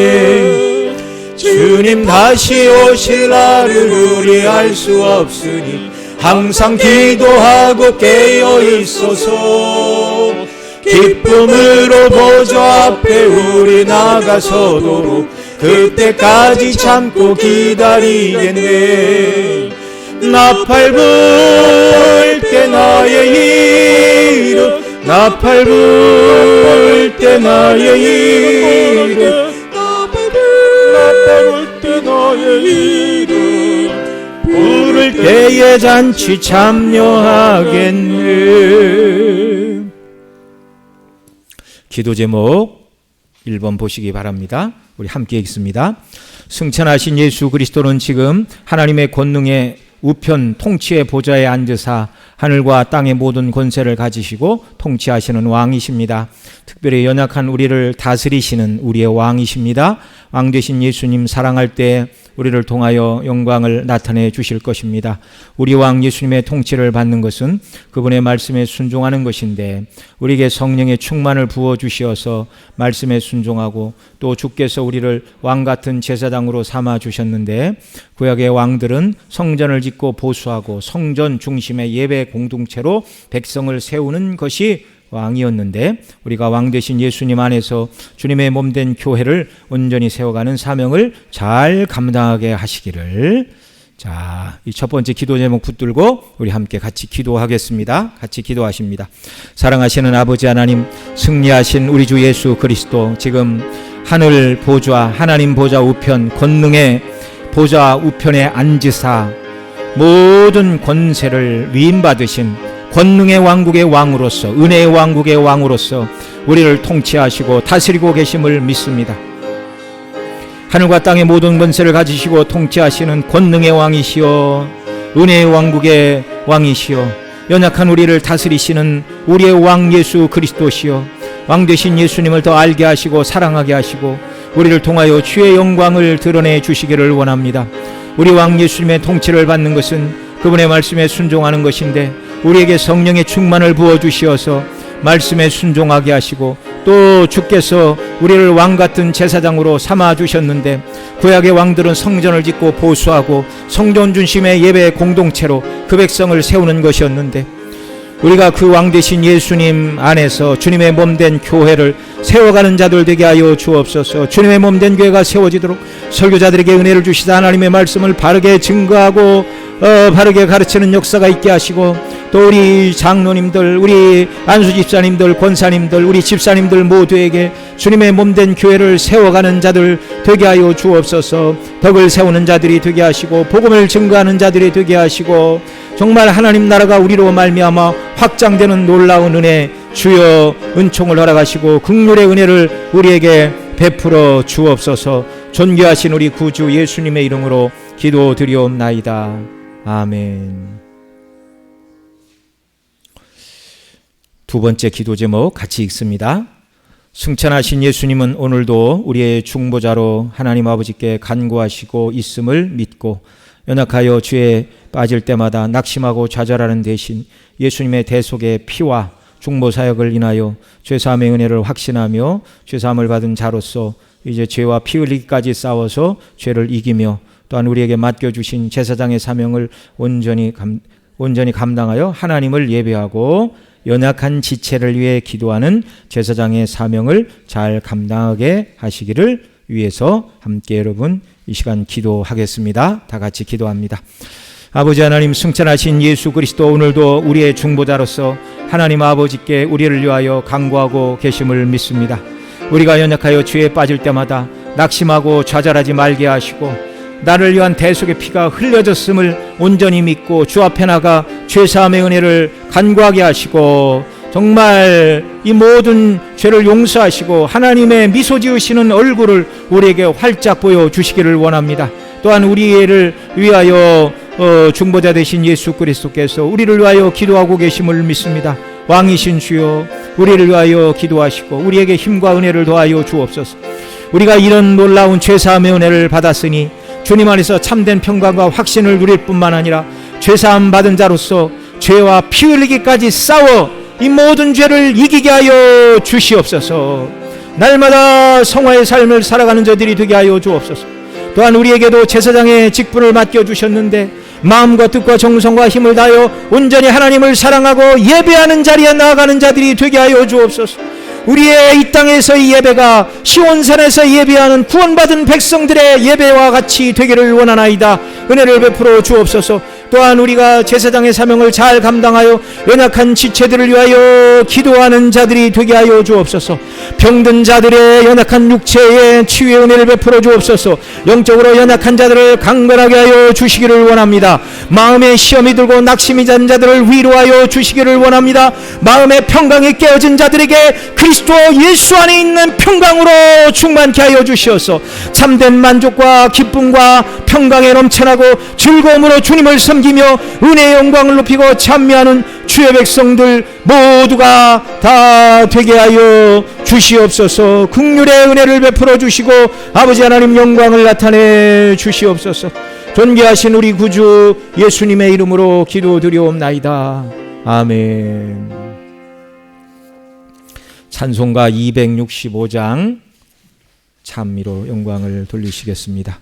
주님 다시 오실 날을 우리 알 수 없으니 항상 기도하고 깨어 있어서 기쁨으로 보좌 앞에 우리 나가서도록 그때까지 참고 기다리겠네. 나팔 불 때 나의 이름, 나팔 불 때 나의 이름, 나팔 불 때 나의 이름. 부를 때에 잔치 참여하겠네. 기도 제목 1번 보시기 바랍니다. 우리 함께 읽습니다. 승천하신 예수 그리스도는 지금 하나님의 권능의 우편 통치의 보좌에 앉으사 하늘과 땅의 모든 권세를 가지시고 통치하시는 왕이십니다. 특별히 연약한 우리를 다스리시는 우리의 왕이십니다. 왕 되신 예수님 사랑할 때 우리를 통하여 영광을 나타내 주실 것입니다. 우리 왕 예수님의 통치를 받는 것은 그분의 말씀에 순종하는 것인데 우리에게 성령의 충만을 부어 주시어서 말씀에 순종하고 또 주께서 우리를 왕 같은 제사장으로 삼아 주셨는데 구약의 왕들은 성전을 짓고 보수하고 성전 중심의 예배 공동체로 백성을 세우는 것이 왕이었는데 우리가 왕 되신 예수님 안에서 주님의 몸된 교회를 온전히 세워가는 사명을 잘 감당하게 하시기를. 자, 이 첫 번째 기도 제목 붙들고 우리 함께 같이 기도하겠습니다. 같이 기도하십니다. 사랑하시는 아버지 하나님, 승리하신 우리 주 예수 그리스도 지금 하늘 보좌 하나님 보좌 우편 권능의 보좌 우편에 앉으사 모든 권세를 위임받으신 권능의 왕국의 왕으로서 은혜의 왕국의 왕으로서 우리를 통치하시고 다스리고 계심을 믿습니다. 하늘과 땅의 모든 권세를 가지시고 통치하시는 권능의 왕이시여 은혜의 왕국의 왕이시여 연약한 우리를 다스리시는 우리의 왕 예수 그리스도시여 왕 되신 예수님을 더 알게 하시고 사랑하게 하시고 우리를 통하여 주의 영광을 드러내 주시기를 원합니다. 우리 왕 예수님의 통치를 받는 것은 그분의 말씀에 순종하는 것인데 우리에게 성령의 충만을 부어주시어서 말씀에 순종하게 하시고 또 주께서 우리를 왕같은 제사장으로 삼아주셨는데 구약의 왕들은 성전을 짓고 보수하고 성전 중심의 예배 공동체로 그 백성을 세우는 것이었는데 우리가 그 왕 되신 예수님 안에서 주님의 몸된 교회를 세워가는 자들 되게 하여 주옵소서. 주님의 몸된 교회가 세워지도록 설교자들에게 은혜를 주시다 하나님의 말씀을 바르게 증거하고 바르게 가르치는 역사가 있게 하시고 또 우리 장로님들 우리 안수 집사님들 권사님들 우리 집사님들 모두에게 주님의 몸된 교회를 세워가는 자들 되게 하여 주옵소서. 덕을 세우는 자들이 되게 하시고 복음을 증거하는 자들이 되게 하시고 정말 하나님 나라가 우리로 말미암아 확장되는 놀라운 은혜 주여 은총을 허락하시고 긍휼의 은혜를 우리에게 베풀어 주옵소서. 존귀하신 우리 구주 예수님의 이름으로 기도드리옵나이다. 아멘. 두 번째 기도 제목 같이 읽습니다. 승천하신 예수님은 오늘도 우리의 중보자로 하나님 아버지께 간구하시고 있음을 믿고 연약하여 죄에 빠질 때마다 낙심하고 좌절하는 대신 예수님의 대속의 피와 중보 사역을 인하여 죄사함의 은혜를 확신하며 죄사함을 받은 자로서 이제 죄와 피 흘리기까지 싸워서 죄를 이기며 또한 우리에게 맡겨주신 제사장의 사명을 온전히 감당하여 하나님을 예배하고 연약한 지체를 위해 기도하는 제사장의 사명을 잘 감당하게 하시기를 위해서 함께 여러분 이 시간 기도하겠습니다. 다 같이 기도합니다. 아버지 하나님, 승천하신 예수 그리스도 오늘도 우리의 중보자로서 하나님 아버지께 우리를 위하여 간구하고 계심을 믿습니다. 우리가 연약하여 죄에 빠질 때마다 낙심하고 좌절하지 말게 하시고 나를 위한 대속의 피가 흘려졌음을 온전히 믿고 주 앞에 나가 죄사함의 은혜를 간구하게 하시고 정말 이 모든 죄를 용서하시고 하나님의 미소 지으시는 얼굴을 우리에게 활짝 보여주시기를 원합니다. 또한 우리를 위하여 중보자 되신 예수 그리스도께서 우리를 위하여 기도하고 계심을 믿습니다. 왕이신 주여, 우리를 위하여 기도하시고 우리에게 힘과 은혜를 더하여 주옵소서. 우리가 이런 놀라운 죄사함의 은혜를 받았으니 주님 안에서 참된 평강과 확신을 누릴 뿐만 아니라 죄사함 받은 자로서 죄와 피 흘리기까지 싸워 이 모든 죄를 이기게 하여 주시옵소서. 날마다 성화의 삶을 살아가는 자들이 되게 하여 주옵소서. 또한 우리에게도 제사장의 직분을 맡겨주셨는데 마음과 뜻과 정성과 힘을 다하여 온전히 하나님을 사랑하고 예배하는 자리에 나아가는 자들이 되게 하여 주옵소서. 우리의 이 땅에서의 예배가 시온산에서 예배하는 구원받은 백성들의 예배와 같이 되기를 원하나이다. 은혜를 베풀어 주옵소서. 또한 우리가 제사장의 사명을 잘 감당하여 연약한 지체들을 위하여 기도하는 자들이 되게 하여 주옵소서. 병든 자들의 연약한 육체의 치유의 은혜를 베풀어 주옵소서. 영적으로 연약한 자들을 강건하게 하여 주시기를 원합니다. 마음에 시험이 들고 낙심이 잔 자들을 위로하여 주시기를 원합니다. 마음의 평강이 깨어진 자들에게 그리스도 예수 안에 있는 평강으로 충만케 하여 주시어서 참된 만족과 기쁨과 평강에 넘쳐나고 즐거움으로 주님을 섬기며 은혜의 영광을 높이고 찬미하는 주의 백성들 모두가 다 되게 하여 주시옵소서. 긍휼의 은혜를 베풀어 주시고 아버지 하나님 영광을 나타내 주시옵소서. 존귀하신 우리 구주 예수님의 이름으로 기도드리옵나이다. 아멘. 찬송가 265장 찬미로 영광을 돌리시겠습니다.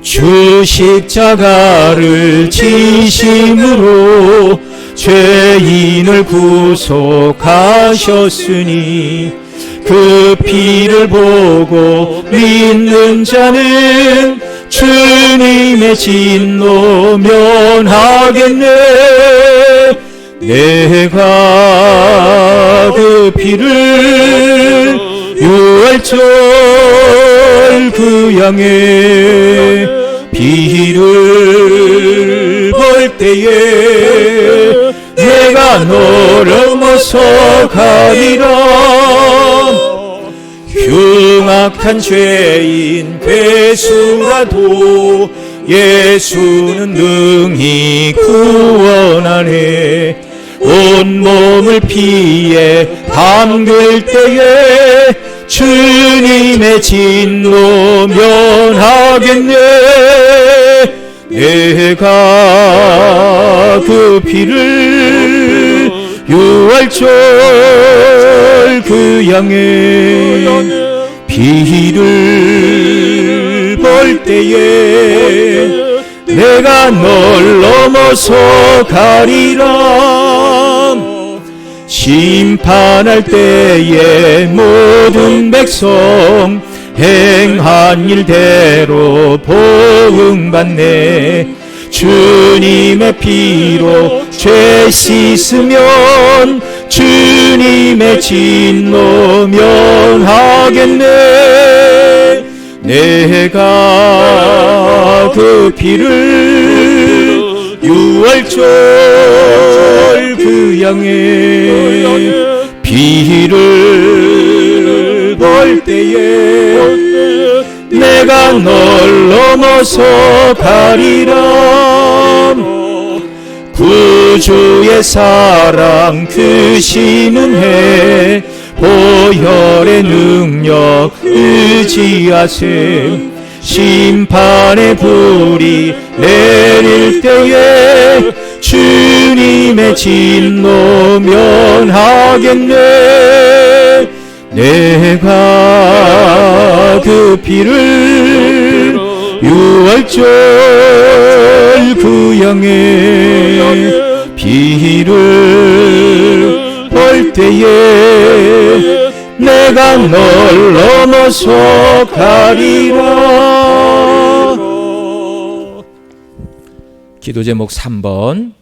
주 십자가를 지심으로 죄인을 구속하셨으니 그 피를 보고 믿는 자는 주님의 진노 면하겠네. 내가 그 피를 유월절 그 양의 피를 볼 때에 내가 너를 넘어서 가리라. 흉악한 죄인 되수라도 예수는 능히 구원하네. 온몸을 피에 담글 때에 주님의 진노 면하겠네. 내가 그 피를 유월절 그 양의 피를 볼 때에 내가 널 넘어서 가리라. 심판할 때에 모든 백성 행한 일대로 보응받네. 주님의 피로 죄 씻으면 주님의 진노 면하겠네. 내가 그 피를 유월절 그 양의 피를 볼 때에 내가 널 넘어서 가리라. 구주의 사랑 크신 은혜 보혈의 능력 의지하세. 심판의 불이 내릴 때에 주님의 진노 면하겠네. 내가 그 피를 유월절 그 양의 피를 볼 때에 내가 널 넘어서 가리라. 기도 제목 3번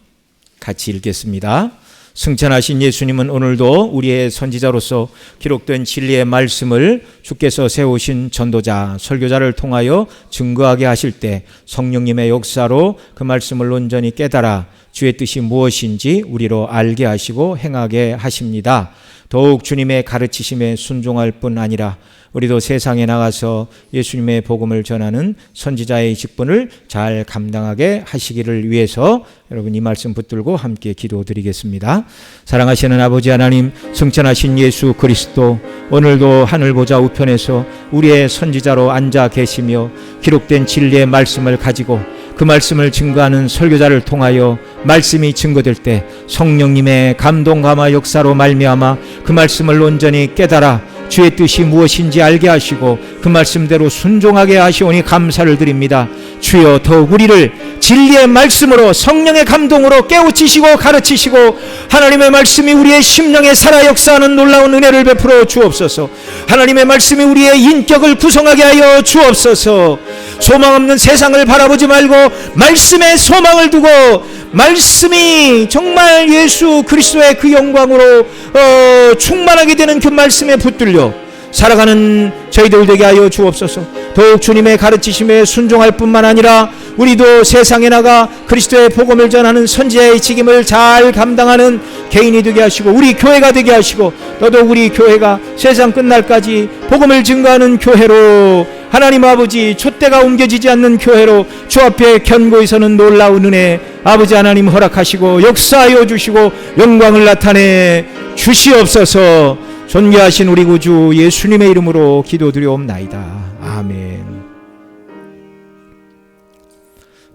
같이 읽겠습니다. 승천하신 예수님은 오늘도 우리의 선지자로서 기록된 진리의 말씀을 주께서 세우신 전도자, 설교자를 통하여 증거하게 하실 때 성령님의 역사로 그 말씀을 온전히 깨달아 주의 뜻이 무엇인지 우리로 알게 하시고 행하게 하십니다. 더욱 주님의 가르치심에 순종할 뿐 아니라 우리도 세상에 나가서 예수님의 복음을 전하는 선지자의 직분을 잘 감당하게 하시기를 위해서 여러분 이 말씀 붙들고 함께 기도드리겠습니다. 사랑하시는 아버지 하나님, 승천하신 예수 그리스도 오늘도 하늘 보좌 우편에서 우리의 선지자로 앉아 계시며 기록된 진리의 말씀을 가지고 그 말씀을 증거하는 설교자를 통하여 말씀이 증거될 때 성령님의 감동 감화 역사로 말미암아 그 말씀을 온전히 깨달아 주의 뜻이 무엇인지 알게 하시고 그 말씀대로 순종하게 하시오니 감사를 드립니다. 주여 더욱 우리를 진리의 말씀으로 성령의 감동으로 깨우치시고 가르치시고 하나님의 말씀이 우리의 심령에 살아 역사하는 놀라운 은혜를 베풀어 주옵소서. 하나님의 말씀이 우리의 인격을 구성하게 하여 주옵소서. 소망 없는 세상을 바라보지 말고 말씀에 소망을 두고 말씀이 정말 예수 그리스도의 그 영광으로 충만하게 되는 그 말씀에 붙들려 살아가는 저희들 되게 하여 주옵소서. 더욱 주님의 가르치심에 순종할 뿐만 아니라 우리도 세상에 나가 그리스도의 복음을 전하는 선지자의 직임을 잘 감당하는 개인이 되게 하시고 우리 교회가 되게 하시고 더더욱 우리 교회가 세상 끝날까지 복음을 증거하는 교회로 하나님 아버지 촛대가 옮겨지지 않는 교회로 주 앞에 견고히 서는 놀라운 은혜 아버지 하나님 허락하시고 역사하여 주시고 영광을 나타내 주시옵소서. 존귀하신 우리 구주 예수님의 이름으로 기도드리옵나이다. 아멘.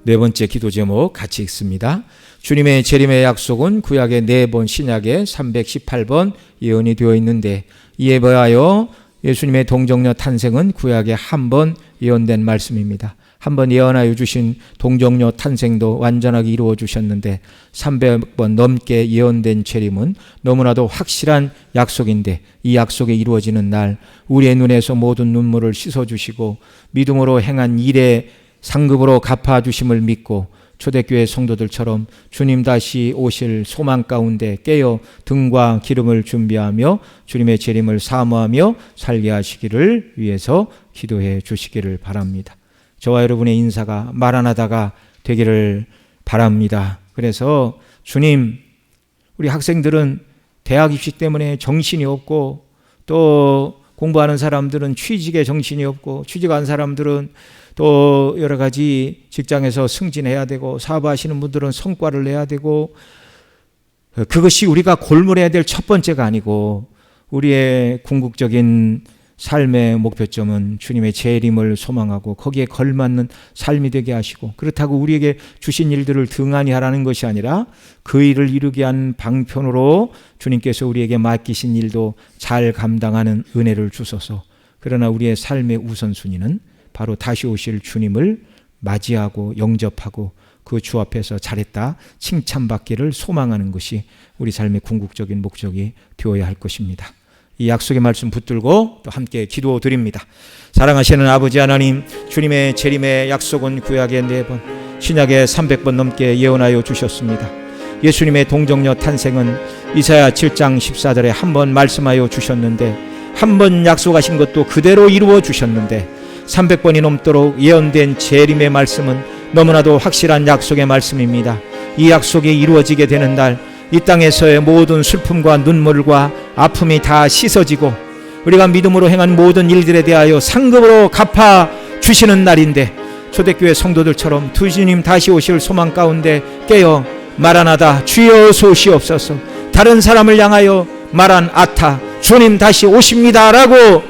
네 번째 기도 제목 같이 읽습니다. 주님의 재림의 약속은 구약의 4번 신약의 318번 예언이 되어 있는데 이에 비하여 예수님의 동정녀 탄생은 구약에 한 번 예언된 말씀입니다. 한 번 예언하여 주신 동정녀 탄생도 완전하게 이루어 주셨는데 300번 넘게 예언된 재림은 너무나도 확실한 약속인데 이 약속이 이루어지는 날 우리의 눈에서 모든 눈물을 씻어주시고 믿음으로 행한 일의 상급으로 갚아주심을 믿고 초대교회 성도들처럼 주님 다시 오실 소망 가운데 깨어 등과 기름을 준비하며 주님의 재림을 사모하며 살게 하시기를 위해서 기도해 주시기를 바랍니다. 저와 여러분의 인사가 마라나다가 되기를 바랍니다. 그래서 주님, 우리 학생들은 대학 입시 때문에 정신이 없고 또 공부하는 사람들은 취직에 정신이 없고 취직한 사람들은 또 여러 가지 직장에서 승진해야 되고 사업하시는 분들은 성과를 내야 되고 그것이 우리가 골몰해야 될 첫 번째가 아니고 우리의 궁극적인 삶의 목표점은 주님의 재림을 소망하고 거기에 걸맞는 삶이 되게 하시고 그렇다고 우리에게 주신 일들을 등한히 하라는 것이 아니라 그 일을 이루게 한 방편으로 주님께서 우리에게 맡기신 일도 잘 감당하는 은혜를 주소서. 그러나 우리의 삶의 우선순위는 바로 다시 오실 주님을 맞이하고 영접하고 그 주 앞에서 잘했다 칭찬받기를 소망하는 것이 우리 삶의 궁극적인 목적이 되어야 할 것입니다. 이 약속의 말씀 붙들고 또 함께 기도드립니다. 사랑하시는 아버지 하나님, 주님의 재림의 약속은 구약에 4번 신약에 300번 넘게 예언하여 주셨습니다. 예수님의 동정녀 탄생은 이사야 7장 14절에 한 번 말씀하여 주셨는데 한 번 약속하신 것도 그대로 이루어 주셨는데 300번이 넘도록 예언된 재림의 말씀은 너무나도 확실한 약속의 말씀입니다. 이 약속이 이루어지게 되는 날 이 땅에서의 모든 슬픔과 눈물과 아픔이 다 씻어지고 우리가 믿음으로 행한 모든 일들에 대하여 상급으로 갚아 주시는 날인데 초대교회 성도들처럼 두 주님 다시 오실 소망 가운데 깨어 마라나다 주여 어서 오시옵소서. 다른 사람을 향하여 마란 아타 주님 다시 오십니다 라고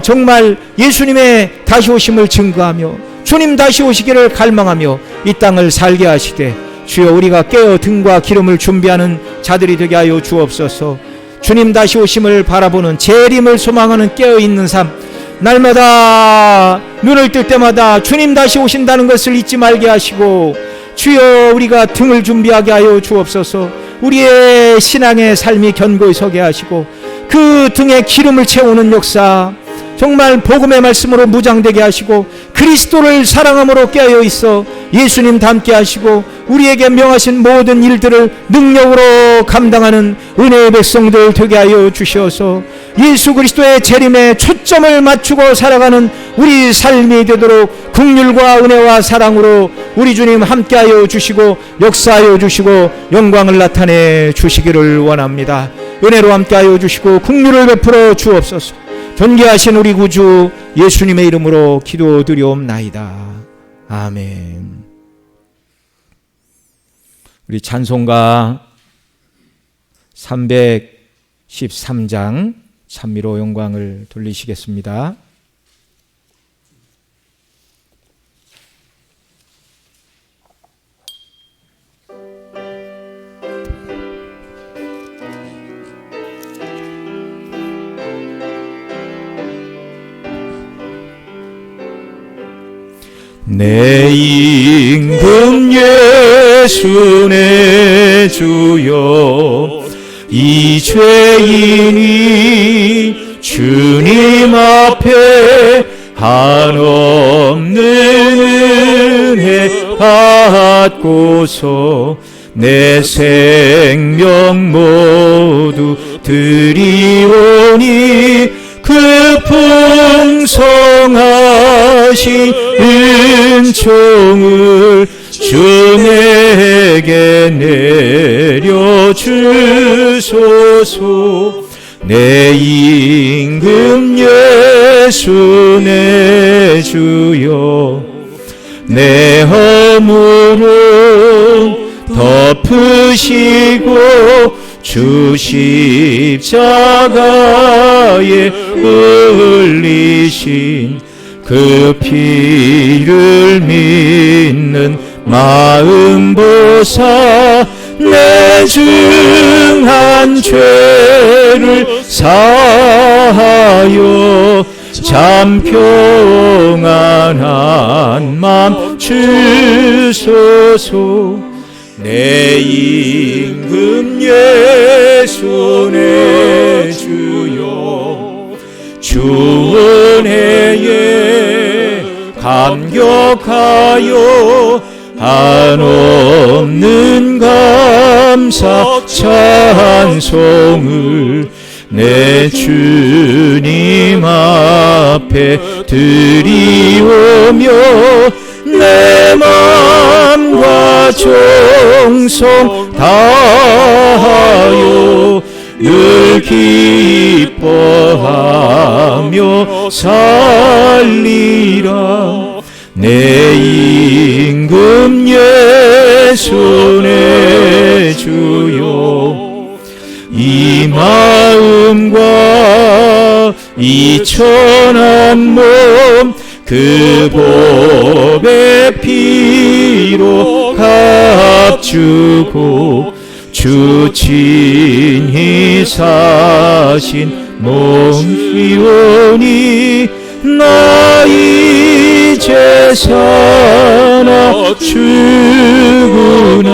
정말 예수님의 다시 오심을 증거하며 주님 다시 오시기를 갈망하며 이 땅을 살게 하시되 주여 우리가 깨어 등과 기름을 준비하는 자들이 되게 하여 주옵소서. 주님 다시 오심을 바라보는 재림을 소망하는 깨어있는 삶, 날마다 눈을 뜰 때마다 주님 다시 오신다는 것을 잊지 말게 하시고 주여 우리가 등을 준비하게 하여 주옵소서. 우리의 신앙의 삶이 견고히 서게 하시고 그 등에 기름을 채우는 역사, 정말 복음의 말씀으로 무장되게 하시고 그리스도를 사랑함으로 깨어 있어 예수님 닮게 하시고 우리에게 명하신 모든 일들을 능력으로 감당하는 은혜의 백성들 되게 하여 주셔서 예수 그리스도의 재림에 초점을 맞추고 살아가는 우리 삶이 되도록 긍휼과 은혜와 사랑으로 우리 주님 함께하여 주시고 역사하여 주시고 영광을 나타내 주시기를 원합니다. 은혜로 함께하여 주시고 긍휼을 베풀어 주옵소서. 존귀하신 우리 구주 예수님의 이름으로 기도드리옵나이다. 아멘. 우리 찬송가 313장 찬미로 영광을 돌리시겠습니다. 내 임금 예수 내 주여 이 죄인이 주님 앞에 한없는 은혜 받고서 내 생명 모두 드리오니 그 풍성하신 은총을 주 내게 내려주소서. 내 임금 예수 내 주여 내 허물을 덮으시고 주 십자가에 흘리신 그 피를 믿는 마음 보사 내 중한 죄를 사하여 참 평안한 맘 주소서. 내 임금 예수 내 주여 주 은혜에 감격하여 한없는 감사 찬송을 내 주님 앞에 드리오며 내 마음과 정성 다하여 늘 기뻐하며 살리라. 내 임금 예수 내 주여 이 마음과 이 천한 몸 그 보배 피로 값주고 주 친히 사신 몸이오니 나 이제 사나 죽으나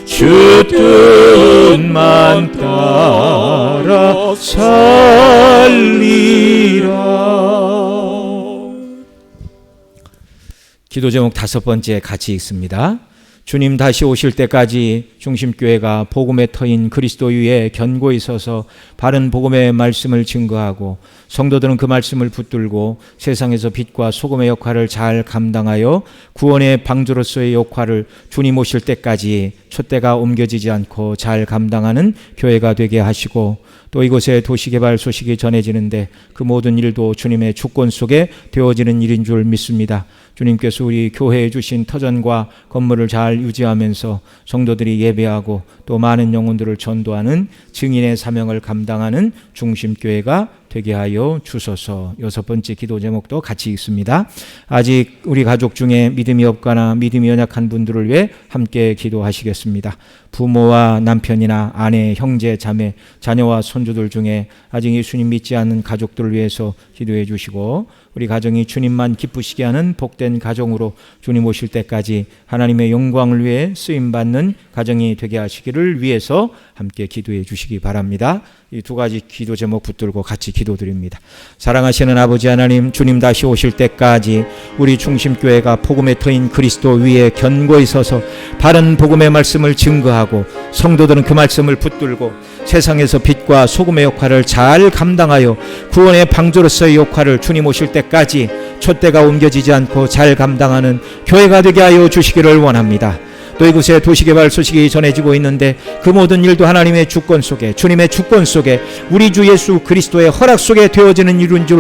주 뜻만 따라 살리라. 기도 제목 5번째 같이 읽습니다. 주님 다시 오실 때까지 중심교회가 복음의 터인 그리스도 위에 견고히 서서 바른 복음의 말씀을 증거하고 성도들은 그 말씀을 붙들고 세상에서 빛과 소금의 역할을 잘 감당하여 구원의 방주로서의 역할을 주님 오실 때까지 촛대가 옮겨지지 않고 잘 감당하는 교회가 되게 하시고, 또 이곳에 도시개발 소식이 전해지는데 그 모든 일도 주님의 주권 속에 되어지는 일인 줄 믿습니다. 주님께서 우리 교회에 주신 터전과 건물을 잘 유지하면서 성도들이 예배하고 또 많은 영혼들을 전도하는 증인의 사명을 감당하는 중심교회가 되게 하여 주소서. 6번째 기도 제목도 같이 읽습니다. 아직 우리 가족 중에 믿음이 없거나 믿음이 연약한 분들을 위해 함께 기도하시겠습니다. 부모와 남편이나 아내, 형제, 자매, 자녀와 손주들 중에 아직 예수님 믿지 않는 가족들을 위해서 기도해 주시고, 우리 가정이 주님만 기쁘시게 하는 복된 가정으로 주님 오실 때까지 하나님의 영광을 위해 쓰임받는 가정이 되게 하시기를 위해서 함께 기도해 주시기 바랍니다. 이 두 가지 기도 제목 붙들고 같이 기도 기도드립니다. 사랑하시는 아버지 하나님, 주님 다시 오실 때까지 우리 중심교회가 복음의 터인 그리스도 위에 견고히 서서 바른 복음의 말씀을 증거하고 성도들은 그 말씀을 붙들고 세상에서 빛과 소금의 역할을 잘 감당하여 구원의 방주로서의 역할을 주님 오실 때까지 촛대가 옮겨지지 않고 잘 감당하는 교회가 되게 하여 주시기를 원합니다. 또 이곳에 도시개발 소식이 전해지고 있는데 그 모든 일도 하나님의 주권 속에, 주님의 주권 속에, 우리 주 예수 그리스도의 허락 속에 되어지는 일인 줄